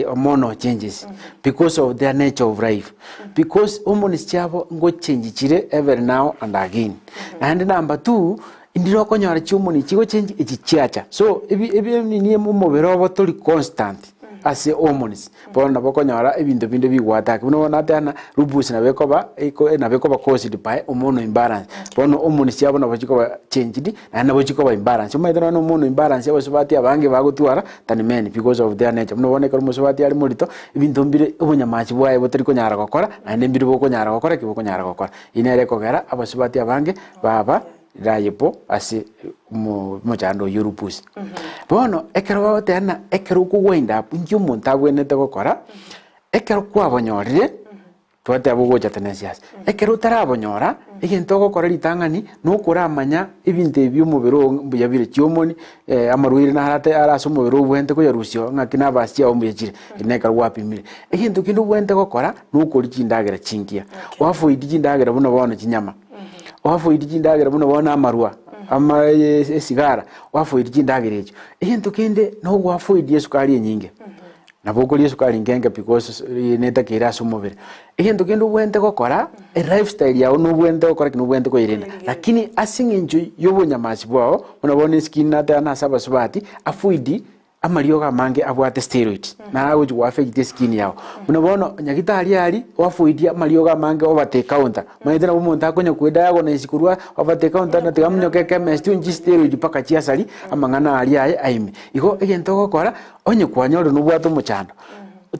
hormonal changes because of their nature of life because hormones chabo ngo change chire every now and again and number 2 indiro konyara chumoni chigo change echichacha so ebi ni mumobero botoli constant as hormones bona bokonyara ebintu binde bigwataka buno natana lupus na bekoba caused by hormonal imbalance bona hormones yabo nabo chikoba changed na nabo chikoba imbalance umaidana no hormonal imbalance yabo subati abange bagutwara than men because of their nature buno boneka musubati ali mulito ibintu mbire obunyamachi bwaye botari konyara gukora na mbire bokonyara gukora kibokonyara gukora inere kogera abasubati abange baba rayepo ase mo chando lupus bono ekero tena ekero kugwenda punju muntu abwenete gukora ekero kwabonyorire twate abugocha Tenacious ekero tarabonyora egento gukora litangani no kuramanya ibintu by'umubiro mbuyabire cyomoni amaruire na harate araso umubiro ubwente ko yarusyo ngakina basya ombuyekire ineka rwapimire egento kindu ubwente gukora no kuri kindagera chingia wafu idijindagera buno bono kinyama wafu idijindagera buno bona amarwa ama sigara wafu idijindagera ejo egento kinde no wafu idiyesukari nyinge naboko liyesukari ngenge because neta kira sumubire egento kinde ubwente gukora lifestyle yawo no ubwente gukora kino ubwente ko irenda lakini asinginjo yobunyamasi bwao unabona skin nata na saba subati afuidi amarioga mange abwate steroids na awo ju affect skin yawo unabona nyagitari ali wafuidi amarioga mange obate counter maitena umuntu akonya kweda yago na isikurwa obate counter na tigamnyoke chemist unji steroid paka chiasali amangana ali aime iko egento gukora onye kwanyoro nubwato muchando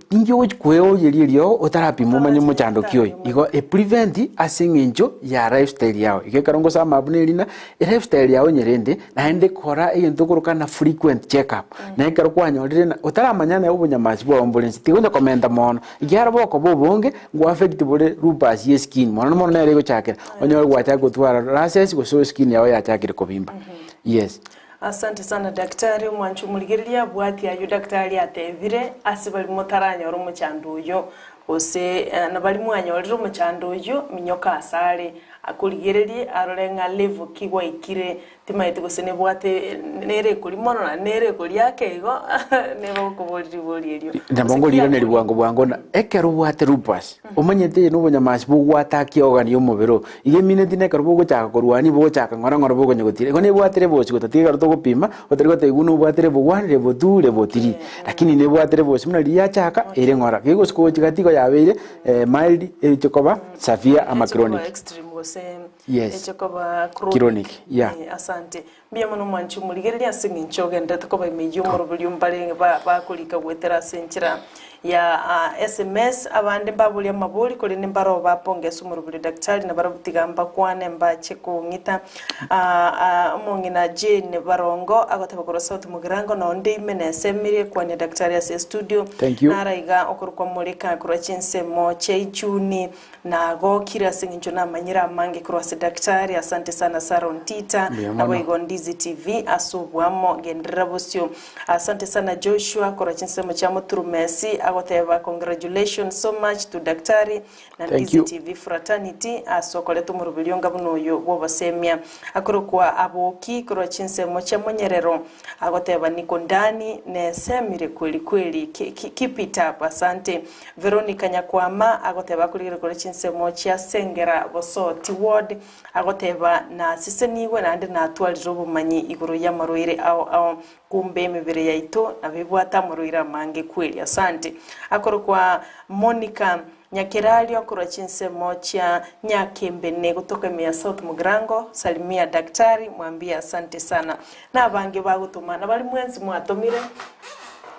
tinjo kweo yelirio otarapi mumanye muchando kyo iko prevent asinginjo ya lifestyle yao ike karongo sama abunelina lifestyle yao nyerende na ende kora egento kuruka na frequent check up na ikaro kwanyorire na otaramanyana obunyamasi bwa ambulance tigonya komenda mono igyara boko bobonge ngo affect bole lupus ye skin mono na rego chakera onyo gwacha gutwara rashes go so skin yao ya chakira kobimba yes. Asante sana daktari mwanchu muligiriria bwati ayo daktari atevire asibali motaranya oro muchanduyo ose nabali mwanya oro muchanduyo minyoka asale akuligiririe arolenga level kigwa ikire timaite gosene bwate nere kuri mono na nere kuri yake igo nebo kubori erio ndabongolira neri bwango na ekero bwate lupus umanyete no bunyamasi bugwata kyoga ni umubiro iye minute ne karubo gochaka korwani bochaka ngora bogo nyogotire ko ne bwatere bosi gotatiga ruto gupima otari gote iguno bwatere bugwanire bodure botiri lakini ne bwatere bosi muna liya chaka ere ngora kigo sko chigatigo yabeire mild echokoba severe ama chronic yes echokoba chronic yeah asante bia mono mwanchu muligiriria singinchoge ndatukoba imeyo morobulyo mbalenga ba kulika gwetera senchira ya SMS abande mbabuli amabuli kuri nimbaro bapongesa umurubuli daktari na barabutigamba kwane mbache kungita mongina Jane Barongo agotabakora sauti mugirango na onde imene semire kwane daktari ase studio naraiga okurukwa mulika kurachinse mo cheichuni na gokira singinjo na manyira mange kurwase daktari. Asante sana Saron Tita na Igo Ndizi TV asubwamo gendrabosyo. Asante sana Joshua kurachinse mo chamo turumesi agoteba congratulations so much to daktari na Ndizi TV fraternity asokoleto murubilionga bunoyo bobasemia akurukwa aboki kurachinse mo chamo nyerero agoteba niko ndani ne semire kweli keep it up. Asante Veronica Nyakwama agoteba kurikira chinse mo chia sengera bosoti ward agoteba na siseniwe nande na atwaliro bumanyi iguru ya maroire au kumbe mibere yaito na bibwata maroira mange kweli. Asante akorokwa Monica Nyakirali akora chinse mocha Nyakembene kutoka Mia South Mugrango salimia daktari mwambia asante sana na bange bagutuma na bali mwenzi mwatomire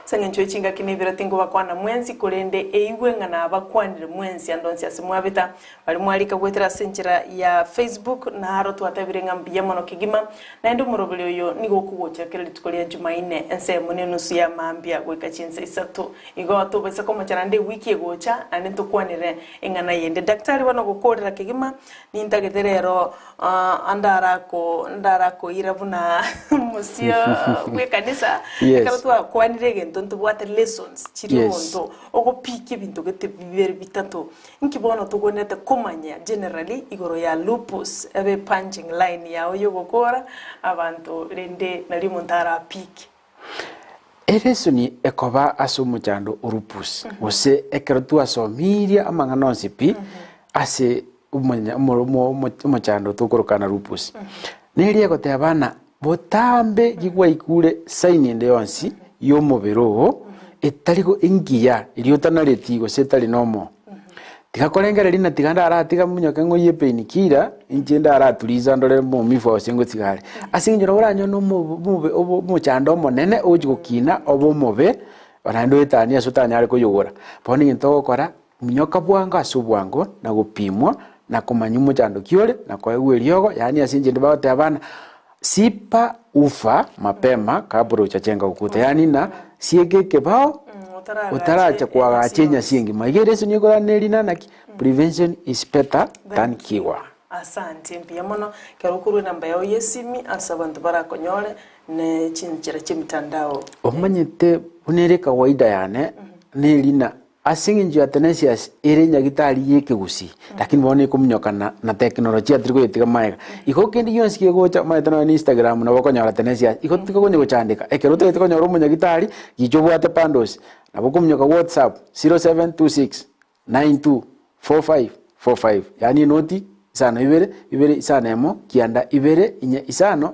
sangencho chinga kinibira tingo bakwana mwenzi kulende eiwe ngana abakwanire mwenzi andonsi asimwabita bali mwalika gwetera senjira ya Facebook na haro twatabire ngambia mono kigima na endo murobelyo yo nigo kugocha kele tukolia Jumaine ense munenu suya mambia gweka chinse isatu igo to besa koma chanande wiki egocha ande tukwanire engana yende daktari bano gukorera kigima nintageterero ndarako irabuna musio gwekanisa karatwa kwanire tonto bwate lessons chiri hondo okopiki bintu gete bibere bitatu nkibona tugonete komanya generally igoro ya lupus ebe punching line ya oyo gokora abantu rende nali montara piki eresoni ekoba asumuchando urupus ose ekerotu asomiria amangano sipi ase umuchando tukorokana lupus neria gotebana botambe gigwa ikure saini ende yonsi yomubiro etarigo ingiya iliyotanaretigo setari nomo tikakorengera lina tiganda aratiga munyoke ngo yepenikira injenda araturiza ndore mu mifo sengo tigare asinjira uranyo no mu chando monene ojugukina obo mobe barando etania sotanya ari kuyugura poni into gukora munyoka bwanga asubwango na gupimwa na kumanyu mu chando kiore na kwa eliogo yani asinjira baote abana sipa ufa mapema kabla uchachenga ukuta yani na siege kebao utaracha kwa gachenya singi magereso nyikora nelina naki prevention is better than cure. Asante mpia mono kerukuru namba yao yesimi asabantu barakonyole ne chinjira chimitandao omanyete unere kawaida yane nelina asingi ya Tenacious ere nyagitari yekigusi lakini bone kumnyoka na teknolojia triko yetiga maega iko kendi yonsikie gocha maetano ni Instagram na bakonyora Tenacious iko tiko konye gochandika ekerote tiko nyoro munyagitari gichobwate pandos na bokumnyoka WhatsApp 0726 924545 yani noti isano ibere isano emo kianda ibere inye isano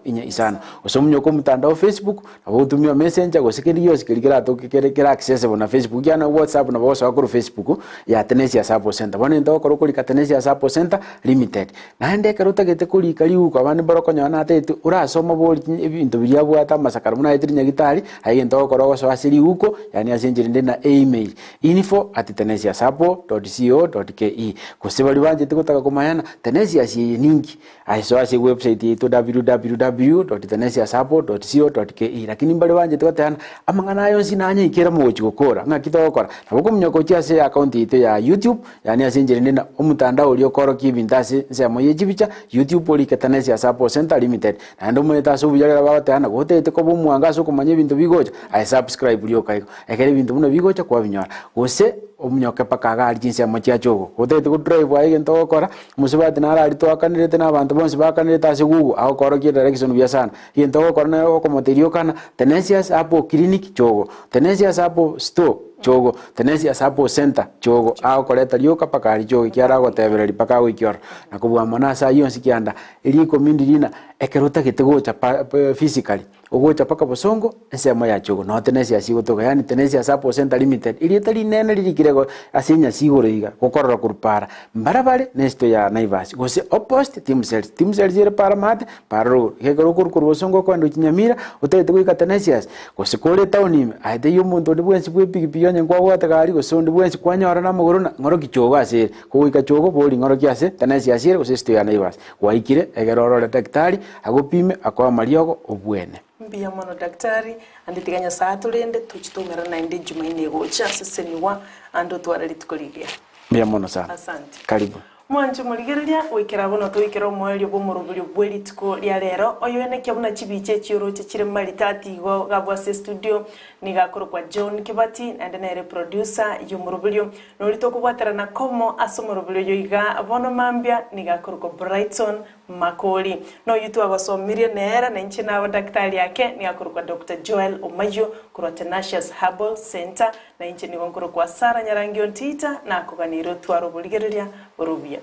osomnyoko mutandao Facebook na botumia messenger gosekendi yose kirikira to kikerekera accessible na Facebook yana WhatsApp na boso akuru Facebook ya Tenacious Herbal Center bone ndo kuri Tenacious Herbal Center Limited na ende karuta gete kuri kali uko abandi borokonya na atete urasoma boli ibintu byabwata masakara muna yitirinya gitari ayi ndo korogo so asiri uko yani asenjirinde na email info@tenacioushherbal.co.ke kusibali banje tikutaka kumayana Tenacious ningi aiso ase website yetu www.tenacioushherbal.co.ke lakini mbali banje tukatana amangana yonsi nanye ikera mugochi gukora ngakitokora naboko mnyoko cyase account yetu ya YouTube yani asenjirinde na umutandao uri okoro kibindase nsemo yejibicha YouTube uri Tenacious Herbal Center Limited na ndo mweta so bujara babatana gotete ko bumwanga so kumanye bintu bigocha ai subscribe uri okaiko ekere bintu muno bigocha kwa binyora gose omnyoke pakaga jinsi amachia chogo gotete ku drive ayi gento okora musibati nara ari to akanirete na abantu bonse bakanirete ase gugu aho koro ki direction bya sana gento okora na ko material kana Tenacious Herbal Clinic chogo Tenacious Herbal Store chogo Tenacious Herbal Center chogo aho koleta lyoka pakari chogo kiara gotebera lipaka wikior na kubwa monasa yonsi kianda ili komindi lina ekeruta gitegocha physically ogocha paka bosongo ensemo ya chogo no Tenacious gotoga yani Tenacious Herbal Center Limited irietari nene ririkirego asinya sigoriga gokorora kurupara mbarabare nesto ya Naivas gose opposite team cells ire para mate paro hegero kurukuru bosongo kwando kinyamira utete goika Tenacious gose kore town aite yumuntu ndi bwensi bwe pigipiyo nyengwa gwata gari gose ndi bwensi kwanyora na mugoro ngoro kichogo asire goika chogo boli ngoro kiase Tenacious ire gose sto ya Naivas waikire egerorore daktari agopime akwa mariogo obwene mbia mono daktari anditiganya saa tulende tuchitumira na indi Jumaine gocha seseniwa ando twarali tukoligia mbia mono sana asante karibu mwanju muligereria wikira bono twikira omwelio bomurubulio bwelitiko lya lero oyone kyabuna chibiche chioro chire maritati go gabwa se studio nigakoro kwa John Kibati and nere producer yomurubulio nolito kubwatera na komo asomurubulio yoiga bono mambia nigakoro kwa Brighton Makoli no yutu abasomirie nera na nchi na daktari yake nigakoro kwa Dr. Joel Omayio kwa Tenacious Herbal Center na nchi nigakoro kwa Sara Nyarangio Ntita na koganiro twaro buligereria borubia